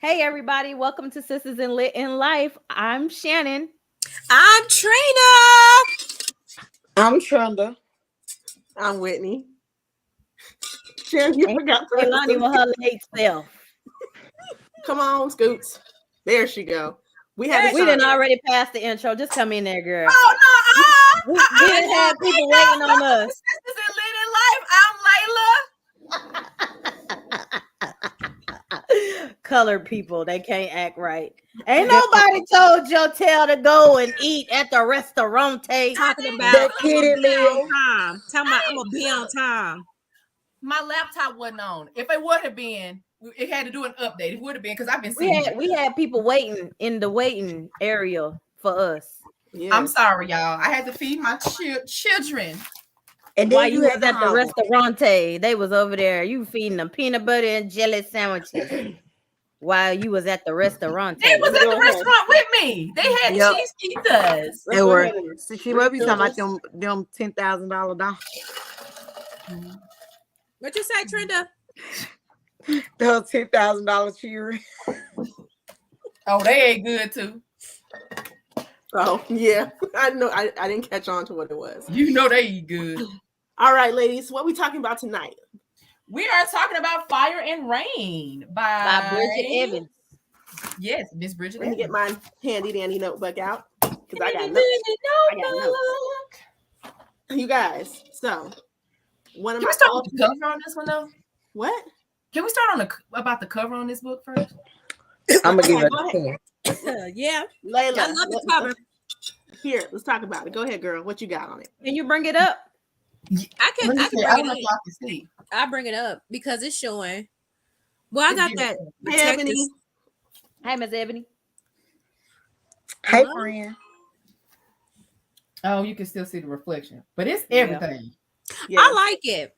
Hey everybody, welcome to Sisters in Lit in Life. I'm Shannon. I'm Trina. I'm Trina. I'm Whitney. Shannon, you forgot the rest Leilani of with her late self. Come on, Scoots. There she go. We had We didn't already pass the intro. Just come in there, girl. Oh no! We didn't have people waiting on us. Sisters in Lit in Life. I'm Leila. Colored people, they can't act right. Ain't nobody told your tail to go and eat at the restaurant. Talking about That kiddie meal. time. Talking about I'm gonna be on time. My laptop wasn't on. If it would have been, it had to do an update. It would have been because I've been seeing. We had people waiting in the waiting area for us. Yes. I'm sorry, y'all. I had to feed my children. And then you was at the restaurant, they was over there. You feeding them peanut butter and jelly sandwiches while you was at the restaurant. They was at the restaurant with me. They had cheese pizzas. They were. So she might be talking about them $10,000 dollars. What you say, Trina? Those $10,000 cheering. Oh, they ain't good too. Oh yeah, I know. I didn't catch on to what it was. You know they eat good. All right, ladies, what are we talking about tonight? We are talking about Fire and Rain by Bridgett Evans. Yes, Miss Bridgett. Let me get my handy dandy notebook out because I got notes. You guys, so one of Can my we start with the cover on this one though? What? Can we start about the cover on this book first? I'm gonna give it a 10. Yeah, Leila, I love the cover. Here, let's talk about it. Go ahead, girl. What you got on it? Can you bring it up? I can bring it up. See. I bring it up because it's showing. Well, I got that. Hey, Ebony. Hi, Miss Ebony. Hey, friend. Oh, you can still see the reflection, but it's everything. Yeah. I like it.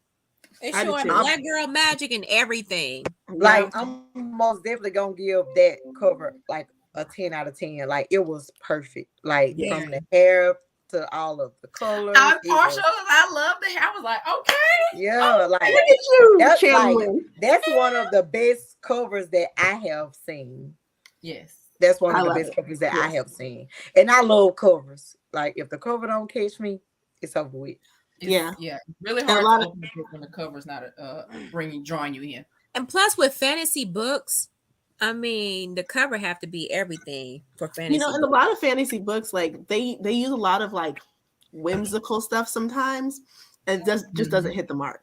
It's showing Black Girl Magic and everything. Like, I'm most definitely gonna give that cover like a 10 out of 10. Like, it was perfect. Like, from the hair to all of the colors. I'm partial. I love the hair. I was like, okay. Yeah, look at you. That's one of the best covers that I have seen. Yes. That's one of the best covers that I have seen. And I love covers. Like, if the cover don't catch me, it's over with. Yeah. Really hard to open the book when the cover's not drawing you in. And plus, with fantasy books, I mean, the cover have to be everything for fantasy. You know, in a lot of fantasy books, like they use a lot of like whimsical stuff sometimes, and it just doesn't hit the mark.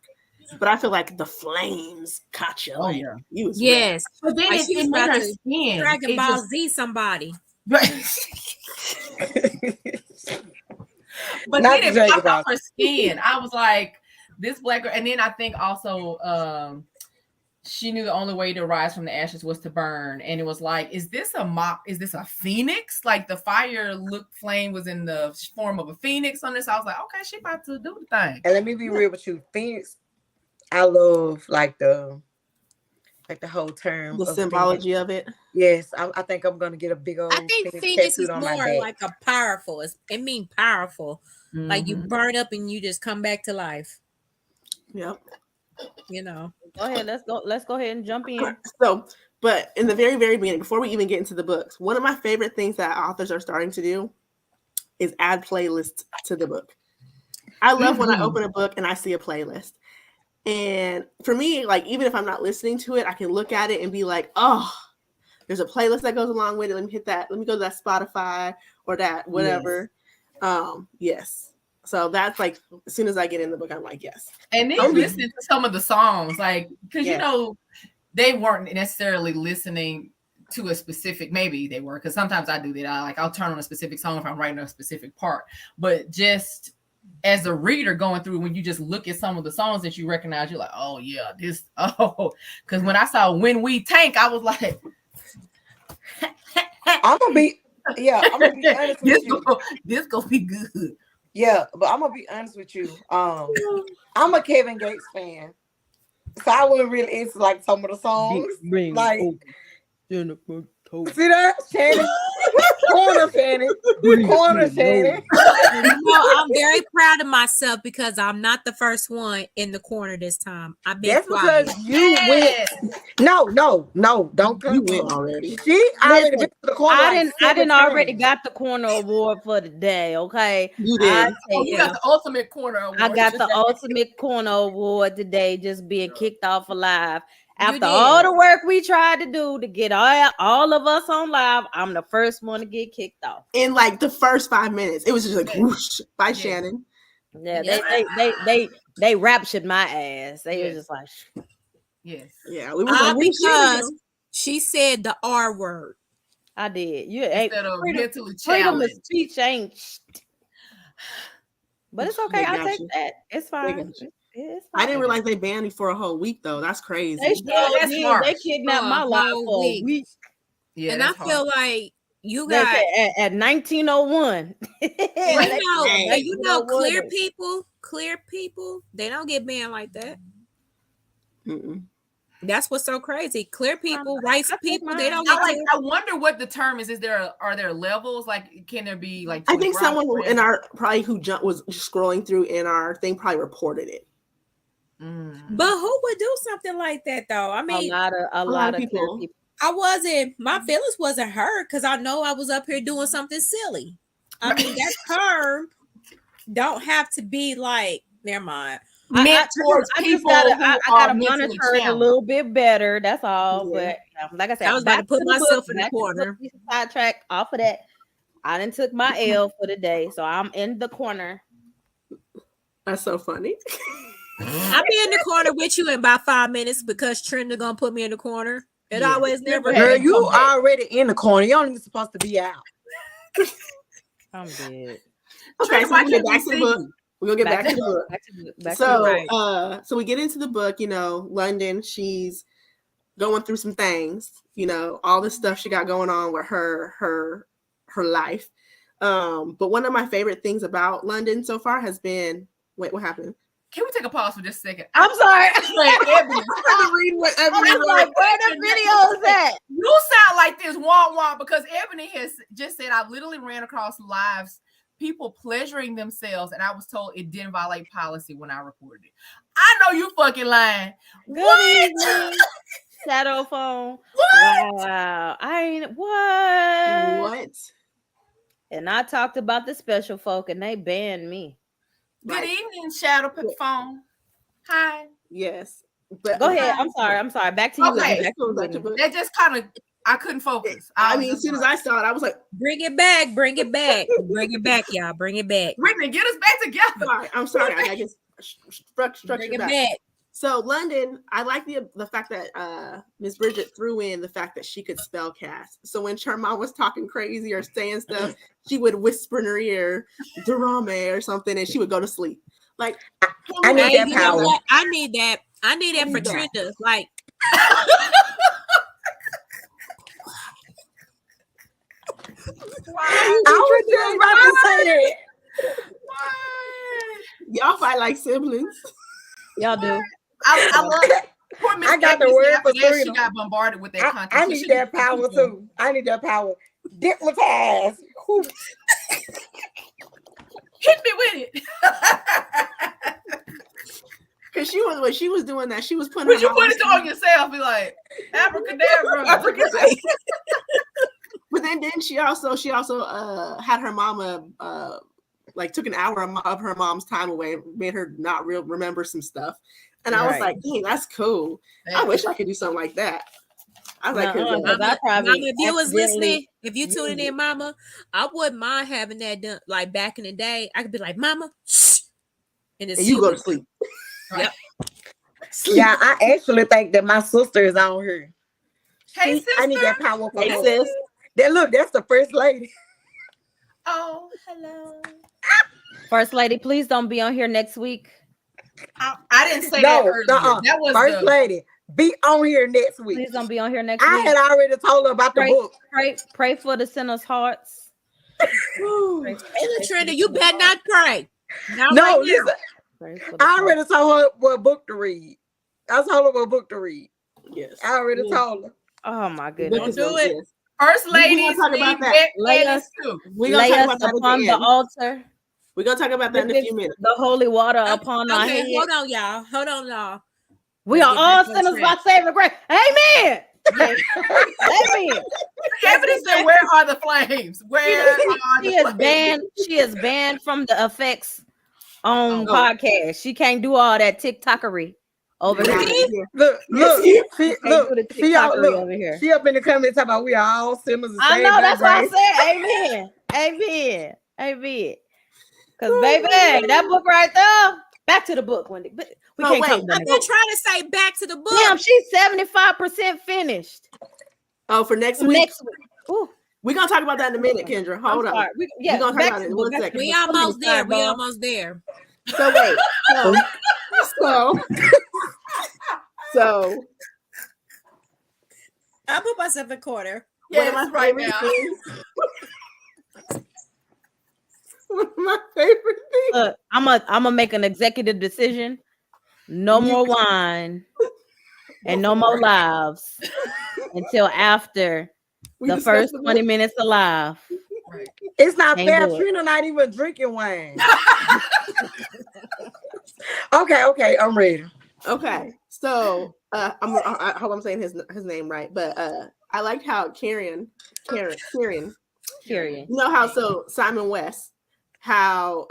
But I feel like the flames caught you. Oh yeah, yes. But then like it made her skin. Dragon Ball Z somebody. But then it popped off her skin. I was like, this black girl. And then I think also she knew the only way to rise from the ashes was to burn. And it was like, is this a phoenix? Like the flame was in the form of a phoenix on this. I was like, okay, she about to do the thing. And let me be real with you. Phoenix, I love like the whole term. The symbology of it. Yes, I think I'm gonna get a big old. I think Phoenix is more like a powerful. It means powerful. Mm-hmm. Like you burn up and you just come back to life. Yep. You know. Go ahead. Let's go ahead and jump in. So, but in the very, very beginning, before we even get into the books, one of my favorite things that authors are starting to do is add playlists to the book. I love when I open a book and I see a playlist. And for me, like, even if I'm not listening to it, I can look at it and be like, oh, there's a playlist that goes along with it. Let me hit that. Let me go to that Spotify or that whatever. Yes. So that's like, as soon as I get in the book, I'm like, yes. And then listening to some of the songs, like, because, you know, they weren't necessarily listening to a specific, maybe they were, because sometimes I do that. I'll turn on a specific song if I'm writing a specific part. But just as a reader going through, when you just look at some of the songs that you recognize, you're like, oh yeah, this, because when I saw When We Tank, I was like, I'm gonna be honest with you. This gonna be good. Yeah, but I'm gonna be honest with you. I'm a Kevin Gates fan, so I wasn't really into like some of the songs. Like, see that, Shannon? Corner Shannon. Corner Shannon. I'm very proud of myself because I'm not the first one in the corner this time. I've been That's because you went. No, don't come. You went already. She already been to the corner. I didn't already got the corner award for the day. Okay, You did. You got the ultimate corner award. I got the ultimate corner award today, just being kicked off alive. After all the work we tried to do to get all of us on live, I'm the first one to get kicked off. In like the first 5 minutes, it was just like whoosh by Shannon. Yeah, they raptured my ass. They were just like, yes, yeah. We was because she said the R word. I did. Instead of mentally freedom of challenged. speech ain't. But it's okay. I'll take that. It's fine. I didn't realize they banned me for a whole week though. That's crazy. They kidnapped my life for a week. Yeah, and I feel like you got at 1901. Clear people, they don't get banned like that. Mm-mm. That's what's so crazy. Clear people, rights people, they don't get. I wonder what the term is. Are there levels? Like, can there be like? I think someone in our who was scrolling through in our thing probably reported it. But who would do something like that though? I mean, a lot of people. My feelings wasn't hurt because I know I was up here doing something silly. I mean, that term don't have to be like, never mind. I gotta monitor it a little bit better. That's all. Yeah. But like I said, I was about to put myself in the corner. Sidetrack off of that. I done took my L for the day, so I'm in the corner. That's so funny. I'll be in the corner with you in about 5 minutes because Trina gonna put me in the corner. It always never. Girl, you already in the corner. You don't even supposed to be out. I'm dead. Okay, so we get back to the book. We're gonna get back to the book. So we get into the book. London. She's going through some things. All the stuff she got going on with her life. But one of my favorite things about London so far has been. Wait, what happened? Can we take a pause for just a second? I'm sorry. I'm reading what Ebony wrote. Like, where the video is at? You sound like this wah because Ebony has just said I literally ran across lives, people pleasuring themselves, and I was told it didn't violate policy when I reported it. I know you fucking lying. What? Shadow phone. What? Wow. I ain't what? And I talked about the special folk, and they banned me. Good evening, Shadow phone. Hi. Yes. But go ahead. I'm sorry. Back to you. Okay. That just kind of I couldn't focus. As soon as I saw it, I was like, bring it back, bring it back, y'all. Bring it back. Brittany, get us back together. I'm sorry. I just structured bring it back. So London, I like the fact that Miss Bridgett threw in the fact that she could spell cast. So when Sherman was talking crazy or saying stuff, she would whisper in her ear, Durame or something, and she would go to sleep. Like I need that power. I need that for Trina. Like I was just about to say that. Y'all fight like siblings. Y'all do. I love I got the word for Trina. She got bombarded with that content. I need that power too. I need that power. Diplomatized. Hit me with it. Because when she was doing that, she was putting. Would you put it on yourself? Be like abracadabra. But then she also had her mama took an hour of her mom's time away, made her not remember some stuff. And I was like, dang, that's cool. I wish I could do something like that. I was like, Mama, if you was listening, if you tuning in, Mama, I wouldn't mind having that done. Like back in the day, I could be like, Mama, shh, and you go to sleep. Yep. Yeah, I actually think that my sister is on here. Hey, sister. I need that power. Hey, sis. That's the first lady. Oh, hello. First lady, please don't be on here next week. I didn't say that earlier. That was first lady. Be on here next week. Please don't be on here next week. I had already told her about the book. Pray for the sinner's hearts. Trina, you better not pray. No, listen. I already told her what book to read. I told her what book to read. Yes. I already told her. Oh my goodness. Don't do it. First ladies, talk about that. Lay us upon the altar. We're gonna talk about that in a few minutes. The holy water upon our head. Hold on, y'all. We are all sinners by saving grace. Amen. Amen. Ebony said, "Where are the flames? Where are She the is banned. She is banned from the effects on Oh. podcast. She can't do all that TikTokery over here. Look, she over here. She up in the comments talking about we are all sinners. I know, that's why I said amen. Amen. Amen. Because baby, that book right there. Back to the book, Wendy. But we can't talk about I've been trying to say back to the book. Damn, she's 75% finished. Oh, for next week. Next week. Ooh. We're gonna talk about that in a minute, Kendra. Hold on. We're gonna talk about it in 1 second. We almost there. We almost there. So wait. So I put myself in quarter. One of my favorite things. One of my favorite things. Look, I'm gonna make an executive decision. No more wine and no more lives until after the first 20 minutes of live. Right. It's not fair. Trina not even drinking wine. Okay, I'm ready. Okay, so I hope I'm saying his name right, but I liked how Kieran. You know how Simon West, how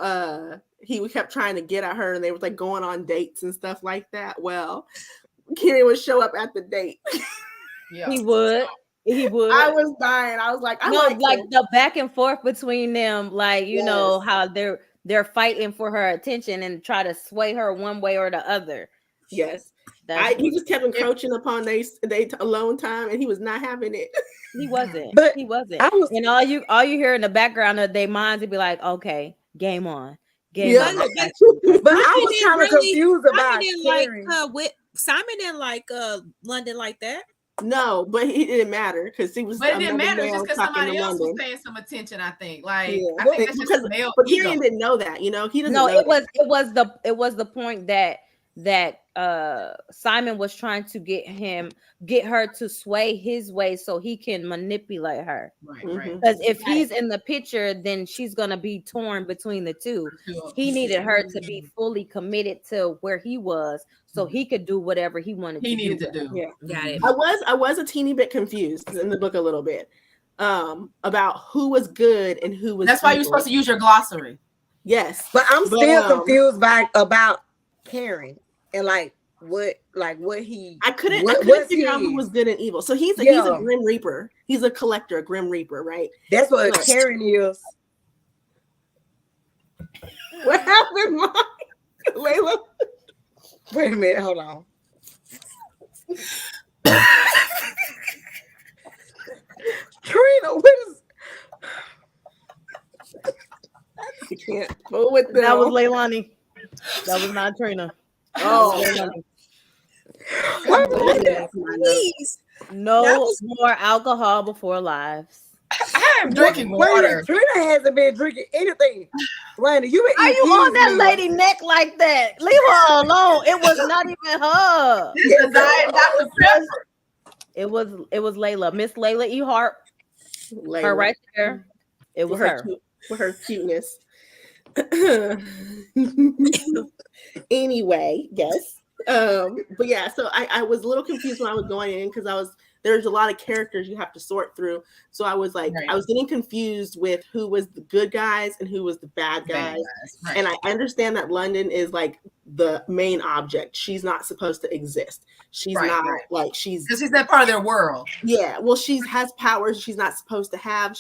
he kept trying to get at her and they were like going on dates and stuff like that. Well, Kieran would show up at the date. Yeah. He would. I was dying. I was like, like the back and forth between them, like you know how they're fighting for her attention and try to sway her one way or the other. Yes. He just kept encroaching upon they alone time, and he was not having it. He wasn't. But he wasn't. And all you hear in the background of their minds would be like, okay, game on. Game on. But I was kind of confused about Simon didn't like London like that. No, but it didn't matter because he was. But it didn't matter just because somebody else was paying some attention. I think, I think that's just male. But Kieran didn't know that. You know, he doesn't. No, know it was the point that Simon was trying to get her to sway his way so he can manipulate her. Right. Because if he's in the picture, then she's gonna be torn between the two. He needed her to be fully committed to where he was, so he could do whatever he wanted. He needed to do. Yeah, got it. I was a teeny bit confused in the book a little bit about who was good and who was. That's why you're supposed to use your glossary. Yes, but I'm still confused about Karen. And what he I couldn't figure out who was good and evil. So he's a Grim Reaper. He's a collector, a Grim Reaper, right? That's what Karen is. What happened, Mom? Layla? Wait a minute, hold on. Trina, what is I can't go with that. That was Leilani. That was not Trina. Oh, please. No more alcohol before lives. I am drinking water. Trina hasn't been drinking anything. Randy, you are you on that lady neck like that? Leave her alone. It was not even her. It was Layla, Miss Leila E Hart. Her right there. It was her with her cuteness. Anyway, yes. But yeah, so I was a little confused when I was going in because there's a lot of characters you have to sort through. So I was like, I was getting confused with who was the good guys and who was the bad guys. Right. And I understand that London is like the main object. She's not supposed to exist. She's not like because she's not part of their world. Yeah, well, she has powers she's not supposed to have.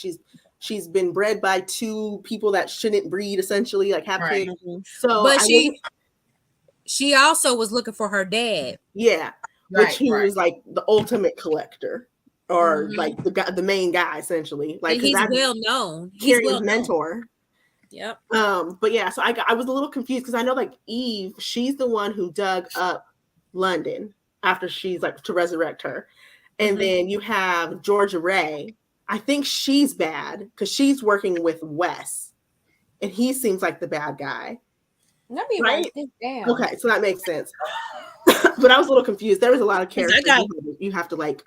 She's been bred by two people that shouldn't breed, essentially, like have kids. So, but she also was looking for her dad. Yeah, which he was like the ultimate collector, or like the main guy, essentially. Like he's well known. He's his mentor. Yep. But yeah, so I was a little confused because I know like Eve, she's the one who dug up London after she's like to resurrect her, and then you have Georgia Ray. I think she's bad because she's working with Wes, and he seems like the bad guy. Let me write this down. Okay, so that makes sense. But I was a little confused. There was a lot of characters you have to like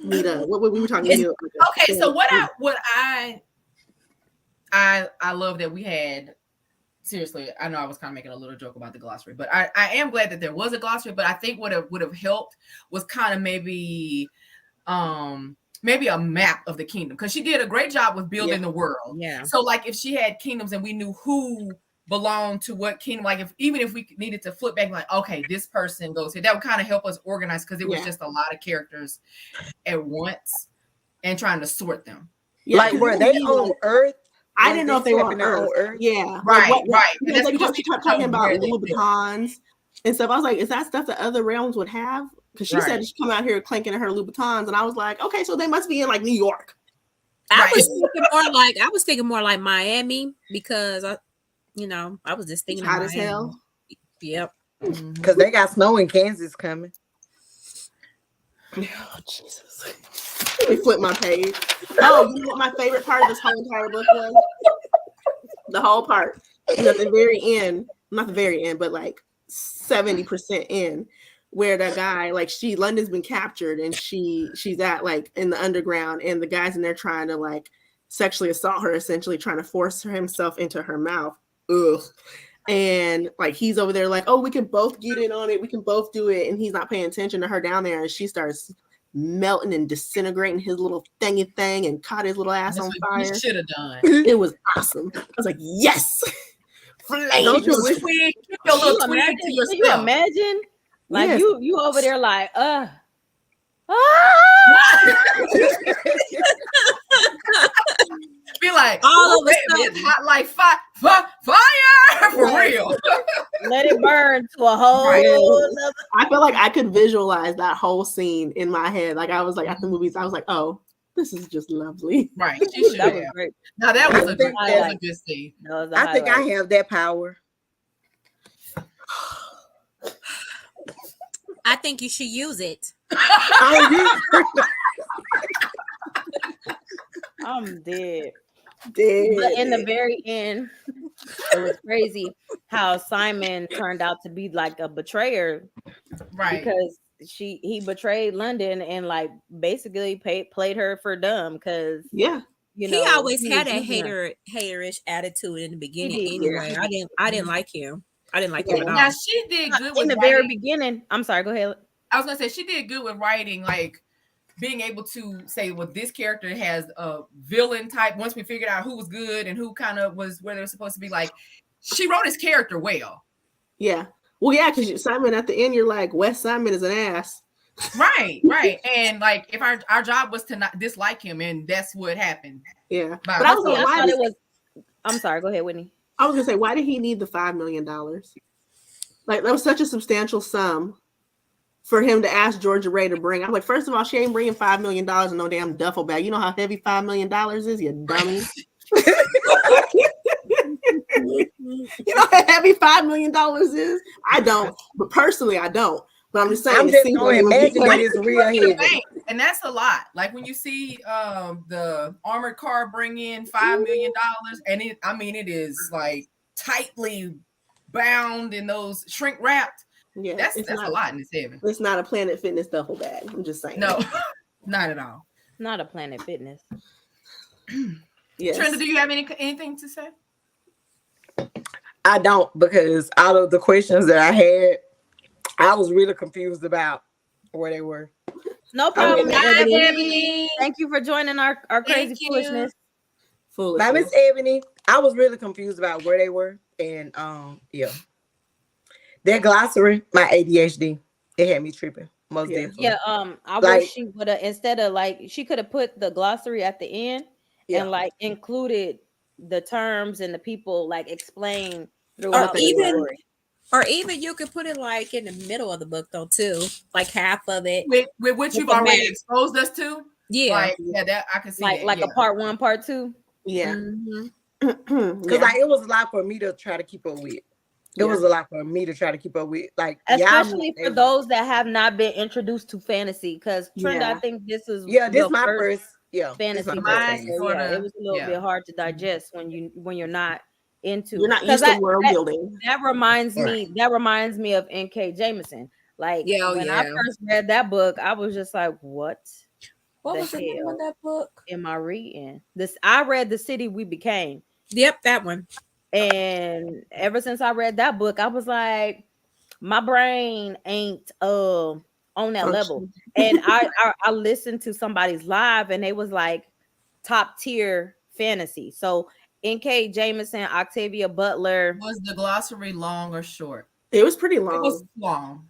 meet up. What we were talking about. Okay, so what I love that we had seriously, I know I was kind of making a little joke about the glossary, but I am glad that there was a glossary. But I think what would have helped was kind of maybe a map of the kingdom, because she did a great job with building the world. Yeah. So like if she had kingdoms and we knew who belonged to what kingdom, like even if we needed to flip back, like, okay, this person goes here, that would kind of help us organize, because it was just a lot of characters at once and trying to sort them. Yeah, like were they on Earth? I didn't know if they were on Earth. Yeah, right. Because she kept talking about Louboutins and stuff. I was like, is that stuff that other realms would have? Because she said she come out here clanking in her Louboutins, and I was like, okay, so they must be in like New York. I was thinking more like Miami, because I was just thinking hot as hell. Yep. Because they got snow in Kansas coming. Oh, Jesus. Let me flip my page. Oh, you know what my favorite part of this whole entire book was? The whole part. At the very end, not the very end, but like 70% in, where the guy, like London's been captured and she's at like in the underground, and the guy's in there trying to like sexually assault her, essentially trying to force himself into her mouth. Ugh. And like he's over there like, oh, we can both get in on it, we can both do it, and he's not paying attention to her down there, and she starts melting and disintegrating his little thingy thing and caught his little ass on fire. You should have done. It was awesome. I was like, yes. Don't you wish you imagine? Like you over there like be like, all of it's hot like fire for real. Let it burn to a whole I feel like I could visualize that whole scene in my head. Like I was like at the movies, I was like, oh, this is just lovely. Right. She should have. Great. Now that was a good scene. I think I have that power. I think you should use it. I'm dead. But in the very end, it was crazy how Simon turned out to be like a betrayer, right? Because he betrayed London and like basically played her for dumb. Because he always had a haterish attitude in the beginning. Anyway, I didn't like him. I didn't like him at all. Now she did good with in the very beginning. I'm sorry. Go ahead. I was gonna say she did good with writing, like being able to say, well, this character has a villain type. Once we figured out who was good and who kind of was where they were supposed to be, like she wrote his character well. Yeah. Well, yeah, because Simon at the end, you're like, West Simon is an ass. Right. And like if our job was to not dislike him, and that's what happened. Yeah. But I was like, I'm sorry, go ahead, Whitney. I was gonna say, why did he need the $5 million? Like that was such a substantial sum for him to ask Georgia Ray to bring. I'm like, first of all, she ain't bringing $5 million in no damn duffel bag. You know how heavy $5 million is, you dummy. You know how heavy $5 million is? I don't, but personally, I don't. But I'm just saying, I'm just going to imagine that it's real heavy. And that's a lot. Like when you see the armored car bring in $5 million, and it is like tightly bound in those shrink wrapped. Yeah, that's a lot in this heavy. It's not a Planet Fitness duffel bag. I'm just saying. No, not at all. Not a Planet Fitness. Yes. Trina, do you have anything to say? I don't, because out of the questions that I had, I was really confused about where they were. No problem. Thank you for joining our crazy foolishness. By Miss Ebony, I was really confused about where they were, and their glossary, my ADHD, it had me tripping. Most definitely. Yeah. I wish she would have, instead of like, she could have put the glossary at the end and like included the terms and the people like explain throughout the story. Or even you could put it like in the middle of the book though too, like half of it with what you've already exposed us to. Yeah, that I can see like a part 1, part 2. Yeah, because like it was a lot for me to try to keep up with. It was a lot for me to try to keep up with, like especially for those that have not been introduced to fantasy. Because Trina, I think this is this is my first fantasy. It was a little bit hard to digest when you're not into. You're not used to world building. That reminds me of N.K. Jemisin. Like when I first read that book, I was just like, what was the name of that book? Am I reading this? I read The City We Became. Yep, that one. And ever since I read that book, I was like, my brain ain't on that level. And I listened to somebody's live, and they was like top tier fantasy. So N.K. Jameson, Octavia Butler. Was the glossary long or short? It was pretty long. It was long.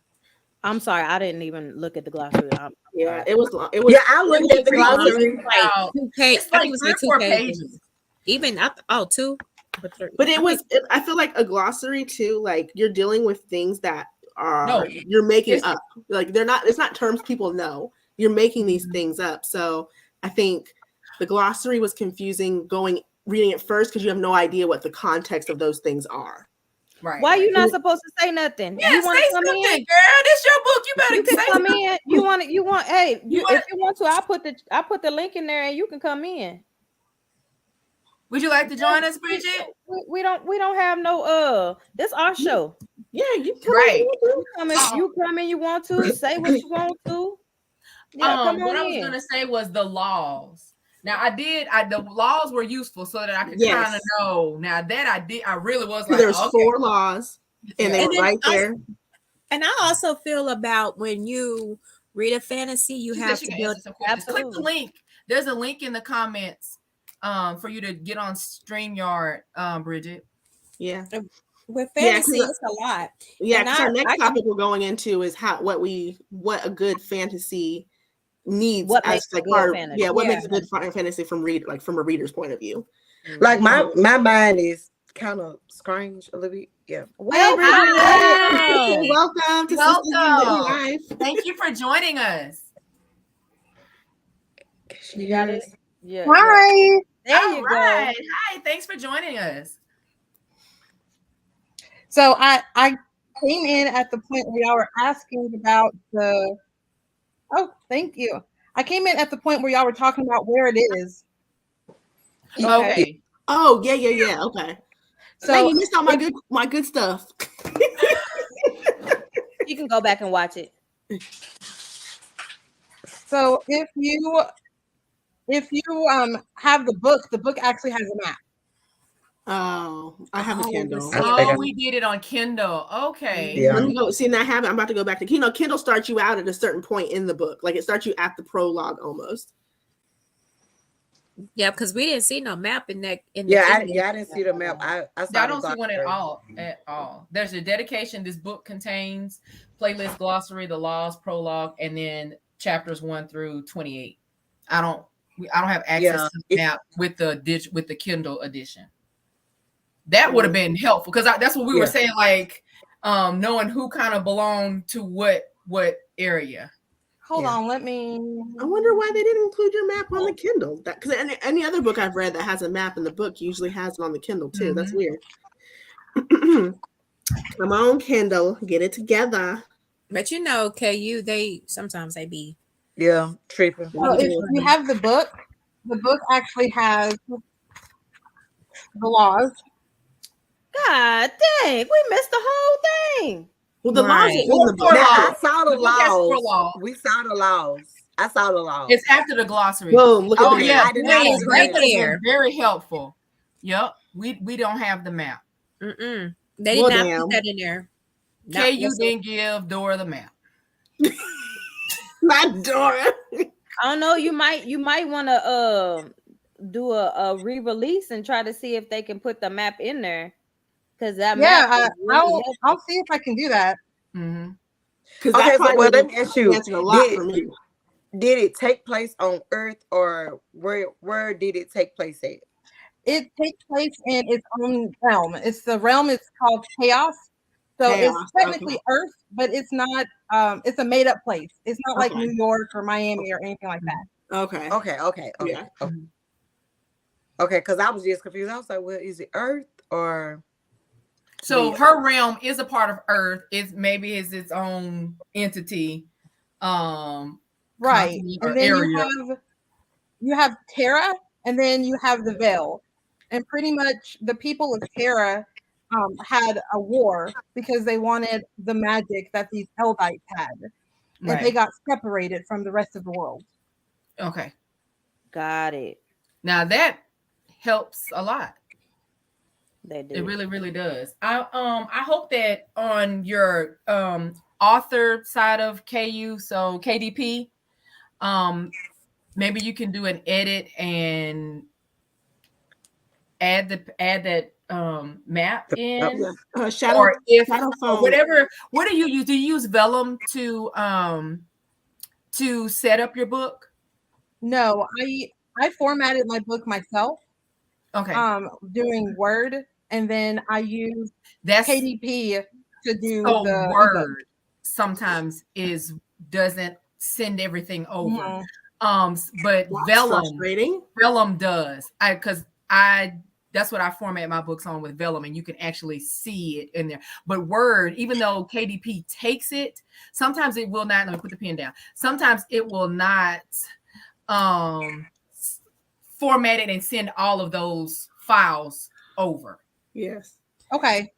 I'm sorry, I didn't even look at the glossary. Yeah, it was long. It was. Yeah, I looked at the glossary. Like 2 pages. It's like I think it was 3 like or 2 4 pages. Even two. But it was. I feel like a glossary too. Like you're dealing with things that are you're making up. Like they're not. It's not terms people know. You're making these things up. So I think the glossary was confusing. Reading it first because you have no idea what the context of those things are. Right. Why you not supposed to say nothing? Yeah, you want to come something, in, girl. This your book. You better say come something. in. You want. Hey, if you want to, I put the link in there, and you can come in. Would you like to join us, Bridgett? We don't have no this our show. Yeah, you come right. You come in, you want to say what you want to. Yeah, come on what in. I was gonna say was the laws. Now the laws were useful so that I could kind of know. Now that I really was like, there's 4 laws, and they were right there. And I also feel about when you read a fantasy, you have to build. Click the link. There's a link in the comments for you to get on StreamYard, Bridgett. Yeah. With fantasy, it's a lot. Yeah, because our next topic we're going into is what a good fantasy needs. What makes a good fantasy? Yeah, what makes a good fantasy from a reader's point of view. Like my mind is kind of strange a little bit. Yeah. Welcome to Life. Thank you for joining us. You got it. Yeah. Hi. There you go. Hi. Thanks for joining us. So I came in at the point where y'all were asking about the. Oh, thank you. I came in at the point where y'all were talking about where it is. Okay. Oh yeah. Okay. So hey, you missed all my good stuff. You can go back and watch it. So if you have the book actually has a map. Oh, I have a Kindle. Oh, we did it on Kindle. Okay. Yeah. Let me go. See, now I'm about to go back to Kindle starts you out at a certain point in the book. Like it starts you at the prologue almost. Yeah, because we didn't see no map in that. I didn't see the map. I don't see one at all. There's a dedication this book contains, playlist, glossary, the laws, prologue, and then chapters 1 through 28. I don't have access to the map with the Kindle edition. That would have been helpful because that's what we were saying, like knowing who kind of belonged to what area. Hold on, let me. I wonder why they didn't include your map on the Kindle. That because any other book I've read that has a map in the book usually has it on the Kindle too. That's weird. Come on, Kindle, get it together. But KU, they sometimes be tripping. So if you have the book actually has the laws. God dang, we missed the whole thing. Well, the laws are in the book. I saw the laws. We saw the laws. I saw the laws. It's after the glossary. Boom! Look at the map. It's right there. Very helpful. Yep. We don't have the map. They did not put that in there. KU didn't give Dora the map. Not Dora. I don't know. You might want to do a re-release and try to see if they can put the map in there. Because that I'll see if I can do that. Mm-hmm. Okay, so let me ask you: a lot for me. Did it take place on Earth, or where did it take place at? It takes place in its own realm. The realm is called Chaos. So it's technically Earth, but it's not. It's a made up place. It's not like New York or Miami or anything like that. Okay. Yeah. Okay, because I was just confused. I was like, well, is it Earth or? So her realm is a part of Earth. It's its own entity. Right. And then you have Terra, and then you have the Veil. And pretty much the people of Terra had a war because they wanted the magic that these Eldites had. And they got separated from the rest of the world. Okay. Got it. Now that helps a lot. They do. It really, really does. I hope that on your author side of KU, so KDP, maybe you can do an edit and add that map in, Shadow, or if Shadow Phone. whatever. What do you use? Do you use Vellum to set up your book? No, I formatted my book myself. Okay. Doing Word, and then I use KDP to do the Word. Sometimes doesn't send everything over. But Vellum does. That's what I format my books on, with Vellum, and you can actually see it in there. But Word, even though KDP takes it, sometimes it will not. Let me put the pen down. Sometimes it will not format it and send all of those files over. Yes. Okay.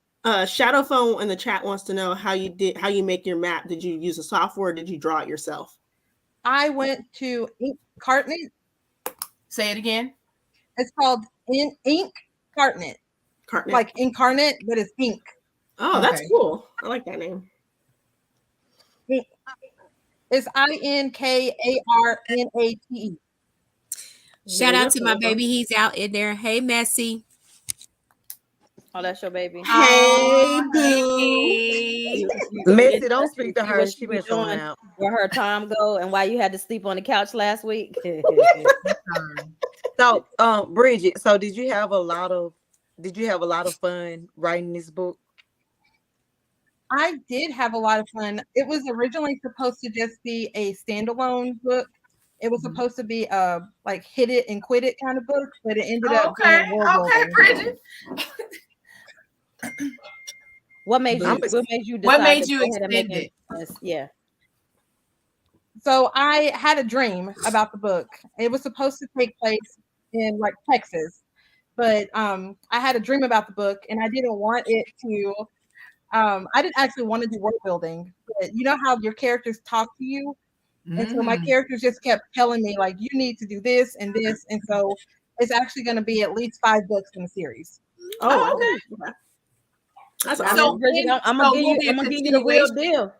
Shadow Phone in the chat wants to know how you make your map. Did you use a software or did you draw it yourself? I went to Incarnate. Say it again. It's called Incarnate. Like Incarnate, but it's ink. Oh, that's cool. I like that name. It's INKARNATE. Shout out to my baby. He's out in there. Hey, Messy. Oh, that's your baby. Hey, boo. Messy, don't speak to her. She been showing out. Where her time go and why you had to sleep on the couch last week. So, Bridgett, so did you have a lot of fun writing this book? I did have a lot of fun. It was originally supposed to just be a standalone book. It was supposed to be like hit it and quit it kind of book, but it ended up being okay, Bridgett. What made you extend it? Yeah. So I had a dream about the book. It was supposed to take place in like Texas, but I had a dream about the book, and I didn't want it to. I didn't actually want to do world building, but you know how your characters talk to you, and so my characters just kept telling me like, you need to do this and this, and so it's actually going to be at least 5 books in the series. Oh, okay. That's awesome. I'm gonna give you the real deal.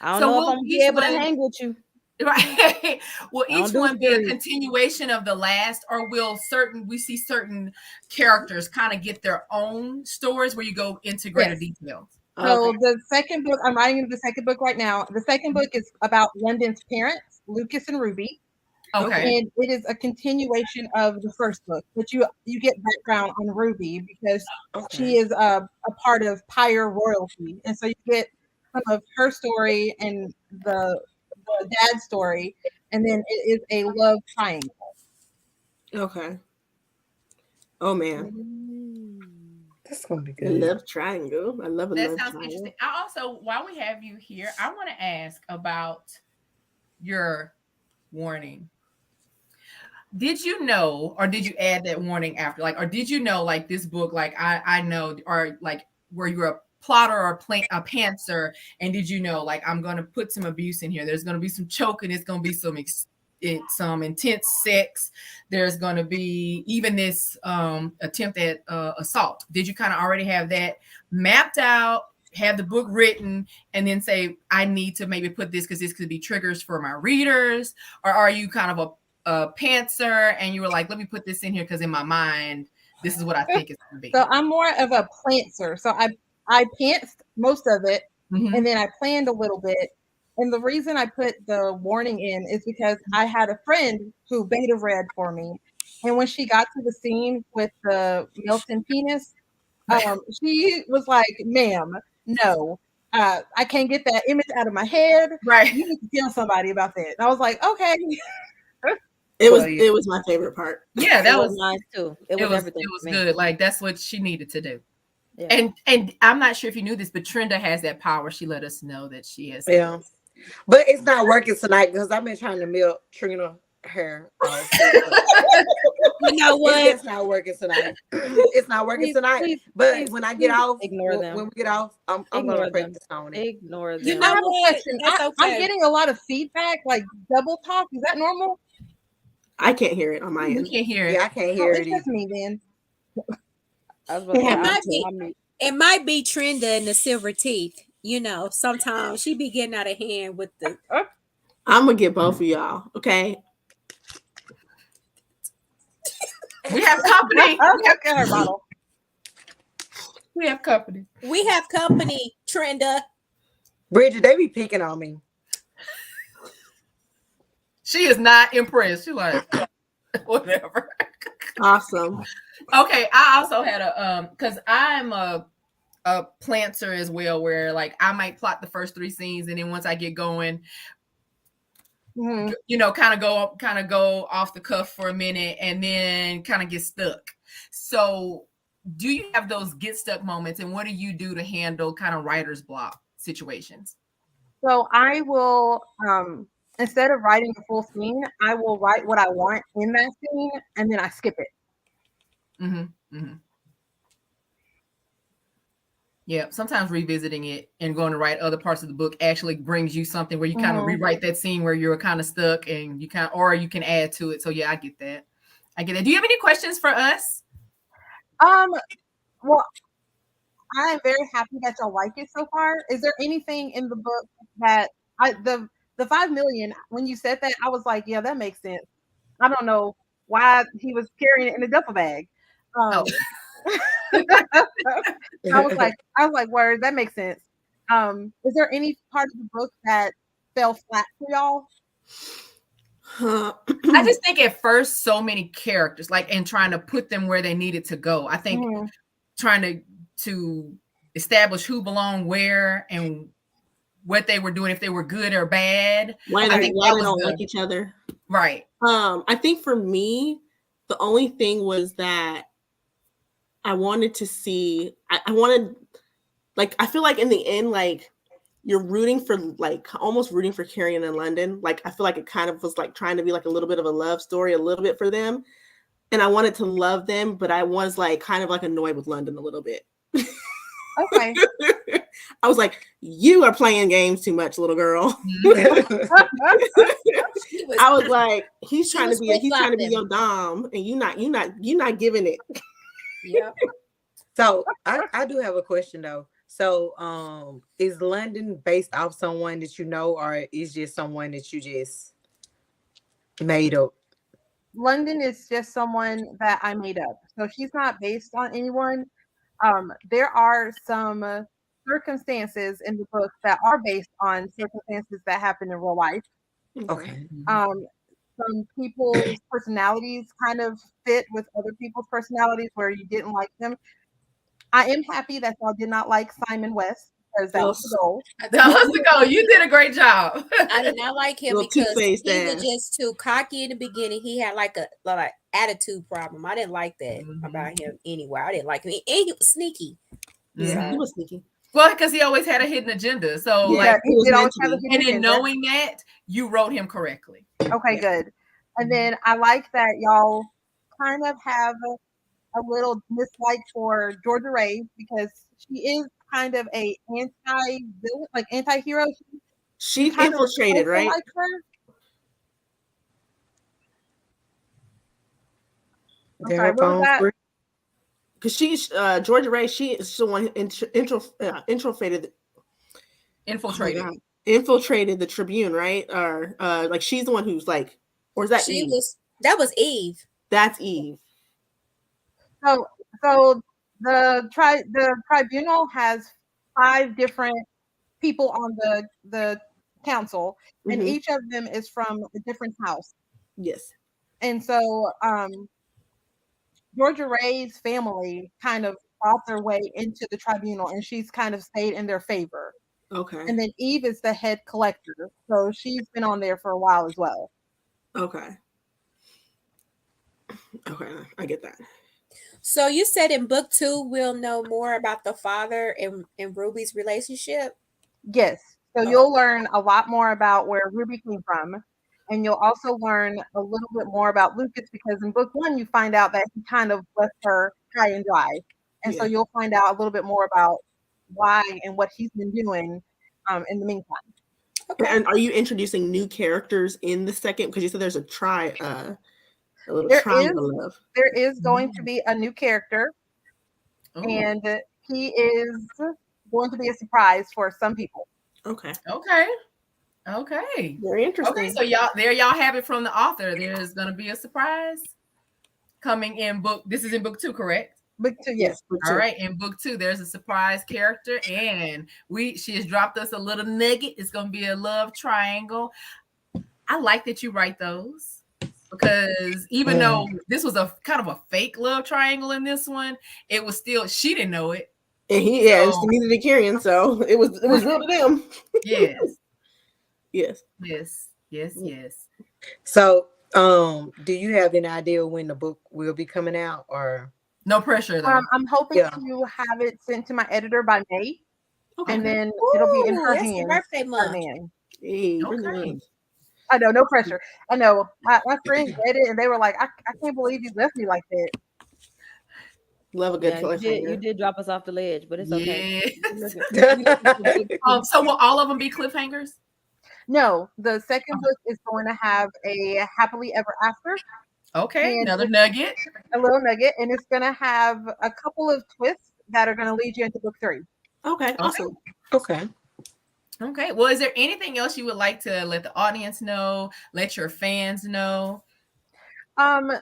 I don't know if I'm gonna be able to hang with you. Right. Will each one be a continuation of the last, or will we see certain characters kind of get their own stories where you go into greater detail? So the second book, I'm writing the second book right now. The second book is about London's parents, Lucas and Ruby. Okay. And it is a continuation of the first book, but you get background on Ruby because she is a part of Pyre royalty, and so you get some of her story and the dad's story, and then it is a love triangle. Okay. Oh man, that's gonna be good. A love triangle. I love a love triangle. That sounds interesting. I also, while we have you here, I want to ask about your warning. Did you know, or did you add that warning after, like, or did you know, like, this book, like, I know, or like, were you a plotter or a pantser, and did you know, like, I'm going to put some abuse in here, there's going to be some choking, it's going to be some intense sex, there's going to be even this attempt at assault? Did you kind of already have that mapped out, have the book written, and then say, I need to maybe put this because this could be triggers for my readers? Or are you kind of a pantser and you were like, let me put this in here because in my mind this is what I think it's going to be? So I'm more of a plantser. So I pantsed most of it, and then I planned a little bit. And the reason I put the warning in is because I had a friend who beta read for me, and when she got to the scene with the melting penis, she was like, ma'am, no, I can't get that image out of my head. Right. You need to tell somebody about that. And I was like, okay. It was my favorite part. Yeah, that was mine too. It was everything. It was good. Like, that's what she needed to do. Yeah. And I'm not sure if you knew this, but Trina has that power. She let us know that she has. Yeah, but it's not working tonight because I've been trying to milk Trina hair. You know what? It's not working tonight. It's not working tonight. But when I get off, when we get off, I'm gonna practice on it. Ignore them. You know, I have a question. I'm getting a lot of feedback, like double talk. Is that normal? I can't hear it on my end. You can't hear it. Yeah, I can't hear it. It's just me then. It might be Trina and the silver teeth. You know, sometimes she be getting out of hand with the. I'm gonna get both of y'all. Okay. We have company. Bottle. We have company. We have company, Trina. Bridgett, they be picking on me. She is not impressed. She's like, whatever. Awesome. Okay, I also had a because I'm a planter as well, where like I might plot the first 3 scenes, and then once I get going, you know, kind of go off the cuff for a minute, and then kind of get stuck. So, do you have those get stuck moments, and what do you do to handle kind of writer's block situations? So I will, instead of writing the full scene, I will write what I want in that scene, and then I skip it. Yeah, sometimes revisiting it and going to write other parts of the book actually brings you something where you kind of rewrite that scene where you're kind of stuck, and you can, or you can add to it. So yeah, I get that. Do you have any questions for us? Well, I am very happy that y'all like it so far. Is there anything in the book that the 5 million, when you said that, I was like, yeah, that makes sense. I don't know why he was carrying it in a duffel bag. I was like, word, that makes sense. Is there any part of the book that fell flat for y'all? I just think at first so many characters, like, and trying to put them where they needed to go. I think trying to establish who belonged where and what they were doing, if they were good or bad. Why they don't like each other. Right. I think for me, the only thing was that I wanted to see, I wanted, like, I feel like in the end, like, you're rooting for, like, almost rooting for Carrie in London. Like, I feel like it kind of was like trying to be like a little bit of a love story, a little bit for them. And I wanted to love them, but I was like kind of like annoyed with London a little bit. Okay. I was like, you are playing games too much, little girl. I was like, he's trying to be your dom, and you're not giving it. Yeah. So I do have a question though. So is London based off someone that you know, or is just someone that you just made up? London is just someone that I made up. So she's not based on anyone. There are some circumstances in the book that are based on circumstances that happen in real life. Okay. Some people's personalities kind of fit with other people's personalities where you didn't like them. I am happy that y'all did not like Simon West, because that was the goal. That was the goal. You did a great job. I did not like him because he was just too cocky in the beginning. He had like a attitude problem. I didn't like that about him anyway. I didn't like him. And he was sneaky. Yeah, he was sneaky. Well, because he always had a hidden agenda. So, yeah, like, and in knowing that, you wrote him correctly. Okay, good. And then I like that y'all kind of have a little dislike for Georgia Ray, because she is kind of a anti-villain, like anti-hero. She infiltrated, right? Like her. Sorry, what was that? Because she's Georgia Ray, she is the one infiltrated the Tribune, right? Or like she's the one who's like, or is that Eve? That was Eve. That's Eve. So the tribunal has 5 different people on the council, and each of them is from a different house. Yes. And so Georgia Ray's family kind of fought their way into the tribunal, and she's kind of stayed in their favor. Okay. And then Eve is the head collector, so she's been on there for a while as well. Okay, I get that. So you said in book 2 we'll know more about the father and Ruby's relationship? Yes. So you'll learn a lot more about where Ruby came from. And you'll also learn a little bit more about Lucas, because in book 1, you find out that he kind of left her high and dry. And so you'll find out a little bit more about why and what he's been doing in the meantime. Okay. And are you introducing new characters in the second? Because you said there's a there is going to be a new character. and he is going to be a surprise for some people. Okay. Very interesting. Okay, so y'all have it from the author. There's gonna be a surprise coming in book. This is in book 2, correct? Book 2, yes. Book 2. All right, in book 2, there's a surprise character, and she has dropped us a little nugget. It's gonna be a love triangle. I like that you write those, because even though this was a kind of a fake love triangle in this one, it was still, she didn't know it. And it's neither did Kieran, so it was real to them. Yes. Yes. So, do you have an idea when the book will be coming out, or no pressure though? I'm hoping to have it sent to my editor by May, and then it'll be in her hands. Birthday month. Hey, I know, no pressure. I know. My friends read it and they were like, I can't believe you left me like that. Love a good cliffhanger. You did drop us off the ledge, but it's okay. So will all of them be cliffhangers? No, the second book is going to have a happily ever after. Okay, another nugget. A little nugget, and it's going to have a couple of twists that are going to lead you into book 3. Okay, awesome. Okay. Well, is there anything else you would like to let the audience know, let your fans know? I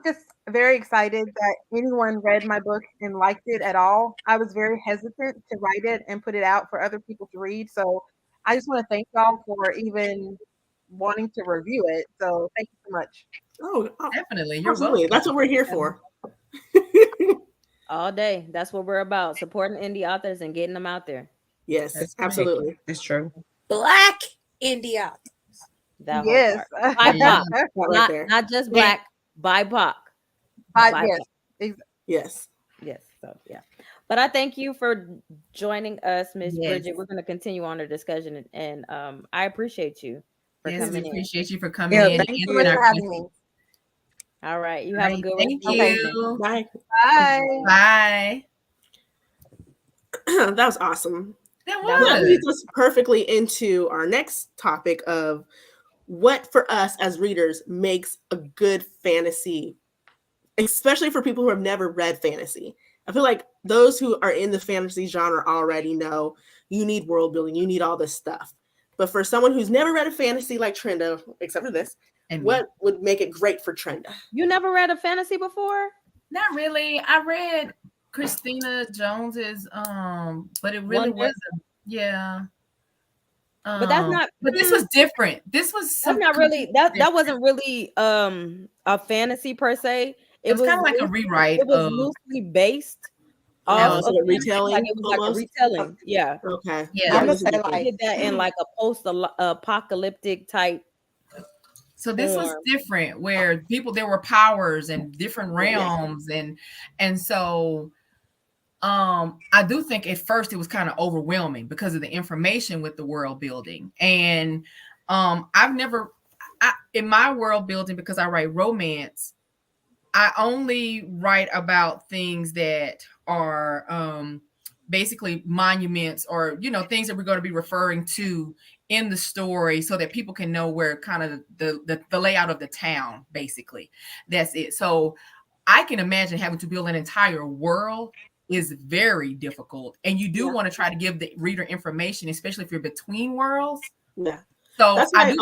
just very excited that anyone read my book and liked it at all. I was very hesitant to write it and put it out for other people to read. So I just want to thank y'all for even wanting to review it. So thank you so much. Oh, definitely. You're welcome. That's what we're here for. All day. That's what we're about. Supporting indie authors and getting them out there. Yes, absolutely. It's true. Black indie authors. That yes. BIPOC. Not just black, BIPOC. Yes. Yes. So yeah. But I thank you for joining us, Miss Bridgett. We're going to continue on our discussion, and I appreciate you for coming in. Appreciate you for coming in. Thank you so much for having me. All right. You have a good one. Thank you. Bye. Bye. That was awesome. That leads us perfectly into our next topic of what for us as readers makes a good fantasy, especially for people who have never read fantasy. I feel like those who are in the fantasy genre already know you need world building, you need all this stuff. But for someone who's never read a fantasy like Trina, except for this, what would make it great for Trina? You never read a fantasy before? Not really. I read Christina Jones's, but it really wasn't. Yeah. But that's not. But this was different. This was. That's not really. That wasn't really a fantasy per se. It was kind of like a rewrite. It was loosely based. Of a retelling. Like it was like a retelling. Yeah. Okay. Yeah. I'm gonna say like did that in like a post-apocalyptic type. So this was different, where there were powers and different realms, and so I do think at first it was kind of overwhelming because of the information with the world building. And in my world building, because I write romance, I only write about things that are basically monuments, or things that we're going to be referring to in the story, so that people can know where kind of the layout of the town, basically. That's it. So I can imagine having to build an entire world is very difficult, and you do want to try to give the reader information, especially if you're between worlds. Yeah. So that's why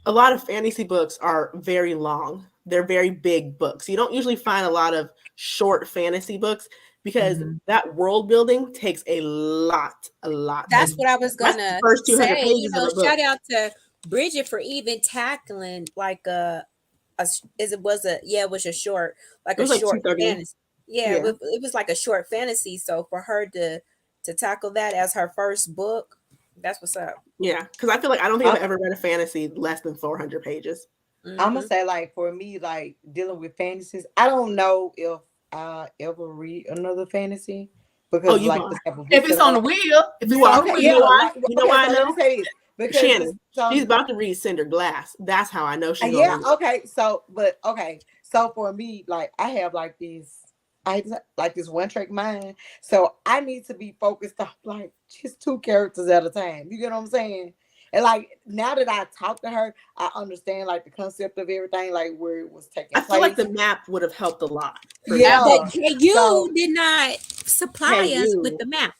a lot of fantasy books are very long. They're very big books. You don't usually find a lot of short fantasy books, because that world building takes a lot. That's what I was gonna say. Shout out to Bridgett for even tackling like it was a short fantasy. It was like a short fantasy. So for her to tackle that as her first book, that's what's up. Yeah, because I feel like I don't think I've ever read a fantasy less than 400 pages. I'm gonna say, like, for me, like dealing with fantasies, I don't know if I ever read another fantasy, because if it's on the wheel, if it's on the wheel, you know why I know? Because Shannon, she's about to read Cinder Glass. That's how I know she's going to read. So for me, like, I have like this one track mind, so I need to be focused on like just 2 characters at a time. You get what I'm saying? And like now that I talked to her, I understand like the concept of everything, like where it was taking place. I feel like the map would have helped a lot. Yeah, but you did not supply us with the map.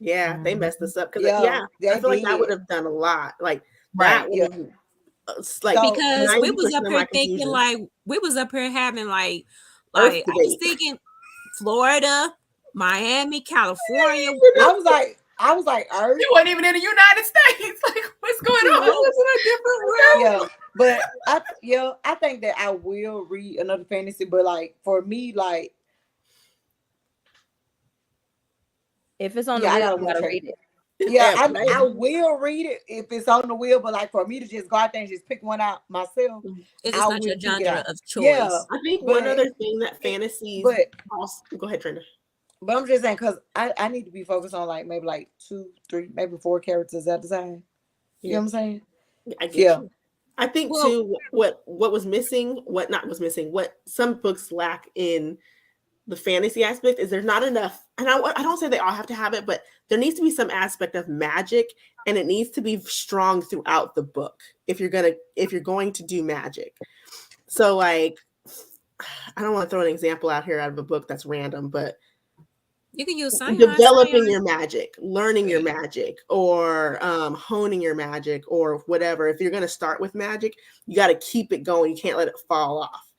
Yeah, they messed us up because I feel like that would have done a lot. Like that would have like because we was up here thinking like we was up here having like I was thinking Florida, Miami, California. I was like, Earth. You weren't even in the United States. Like, what's going on? Was in a different realm. But I think that I will read another fantasy. But like for me, like if it's on the wheel, I gotta read it. Yeah, I will read it if it's on the wheel. But like for me to just go out there and just pick one out myself, it's not your genre of choice. Yeah, I think one other thing that fantasies. Go ahead, Trina. But I'm just saying because I need to be focused on like maybe like 2, 3, maybe 4 characters at the time. You know what I'm saying? I get you. I think too what was missing, what some books lack in the fantasy aspect is there's not enough, and I don't say they all have to have it, but there needs to be some aspect of magic, and it needs to be strong throughout the book if you're going to do magic. So like, I don't want to throw an example out here out of a book that's random, but you can use developing your magic, learning your magic, or honing your magic, or whatever. If you're going to start with magic, you got to keep it going. You can't let it fall off.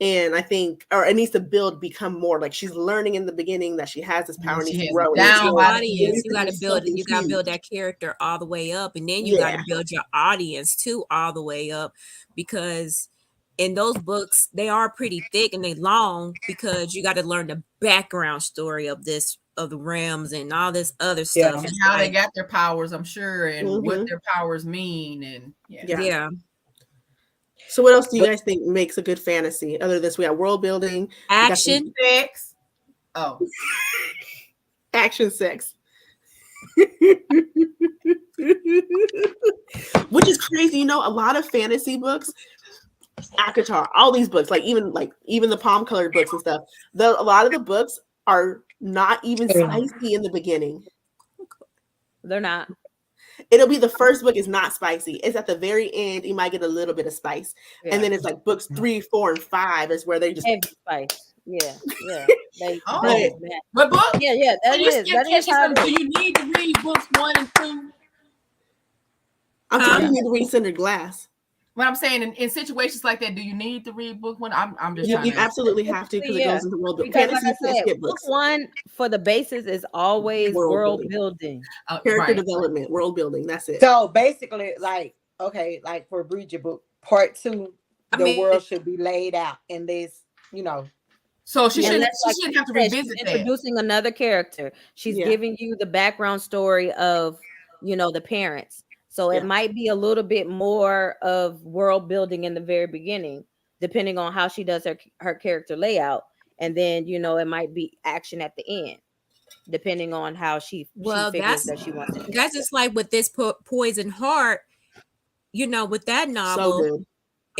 And I think, or it needs to become more like she's learning in the beginning that she has this power and needs to grow. Audience, you got to build it. You got to build that character all the way up, and then you got to build your audience too all the way up, because in those books they are pretty thick and they long because you got to learn the background story of the realms and all this other stuff and how they got their powers, I'm sure, and what their powers mean, and yeah. So what else do you guys think makes a good fantasy? Other than this, we got world building, action, sex. Action, sex. Which is crazy. You know, a lot of fantasy books, ACOTAR, all these books, even the palm colored books and stuff. A lot of the books are not even spicy in the beginning. They're not. It'll be the first book is not spicy. It's at the very end you might get a little bit of spice, and then it's like books 3, 4, and 5 is where they just heavy spice. Yeah. What book? Yeah. That is how do you need to read books 1 and 2? I'm telling you to read Cinder Glass. What I'm saying in situations like that, do you need to read book 1? I'm just you absolutely have to because it goes into world building. Because like I said, book 1 for the basis is always world building. Character development, world building. That's it. So basically, like for Bridgett book part 2, the world should be laid out in this, So she shouldn't have to revisit that. Introducing another character. She's giving you the background story of, the parents. So it might be a little bit more of world building in the very beginning, depending on how she does her character layout. And then, it might be action at the end, depending on how she figures that she wants to. That's just like with this Poison Heart, with that novel. So good.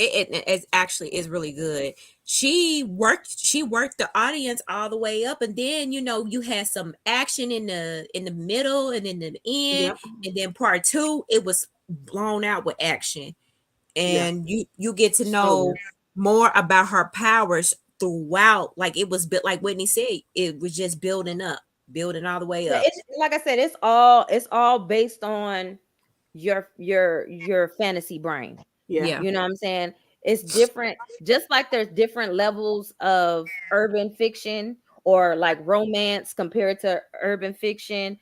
It actually is really good. She worked the audience all the way up, and then you had some action in the middle and in the end, and then part 2 it was blown out with action, and you get to know more about her powers throughout. Like it was built, like Whitney said, it was just building all the way up. Like I said, it's all based on your fantasy brain. Yeah. You know what I'm saying? It's different, just like there's different levels of urban fiction or like romance compared to urban fiction.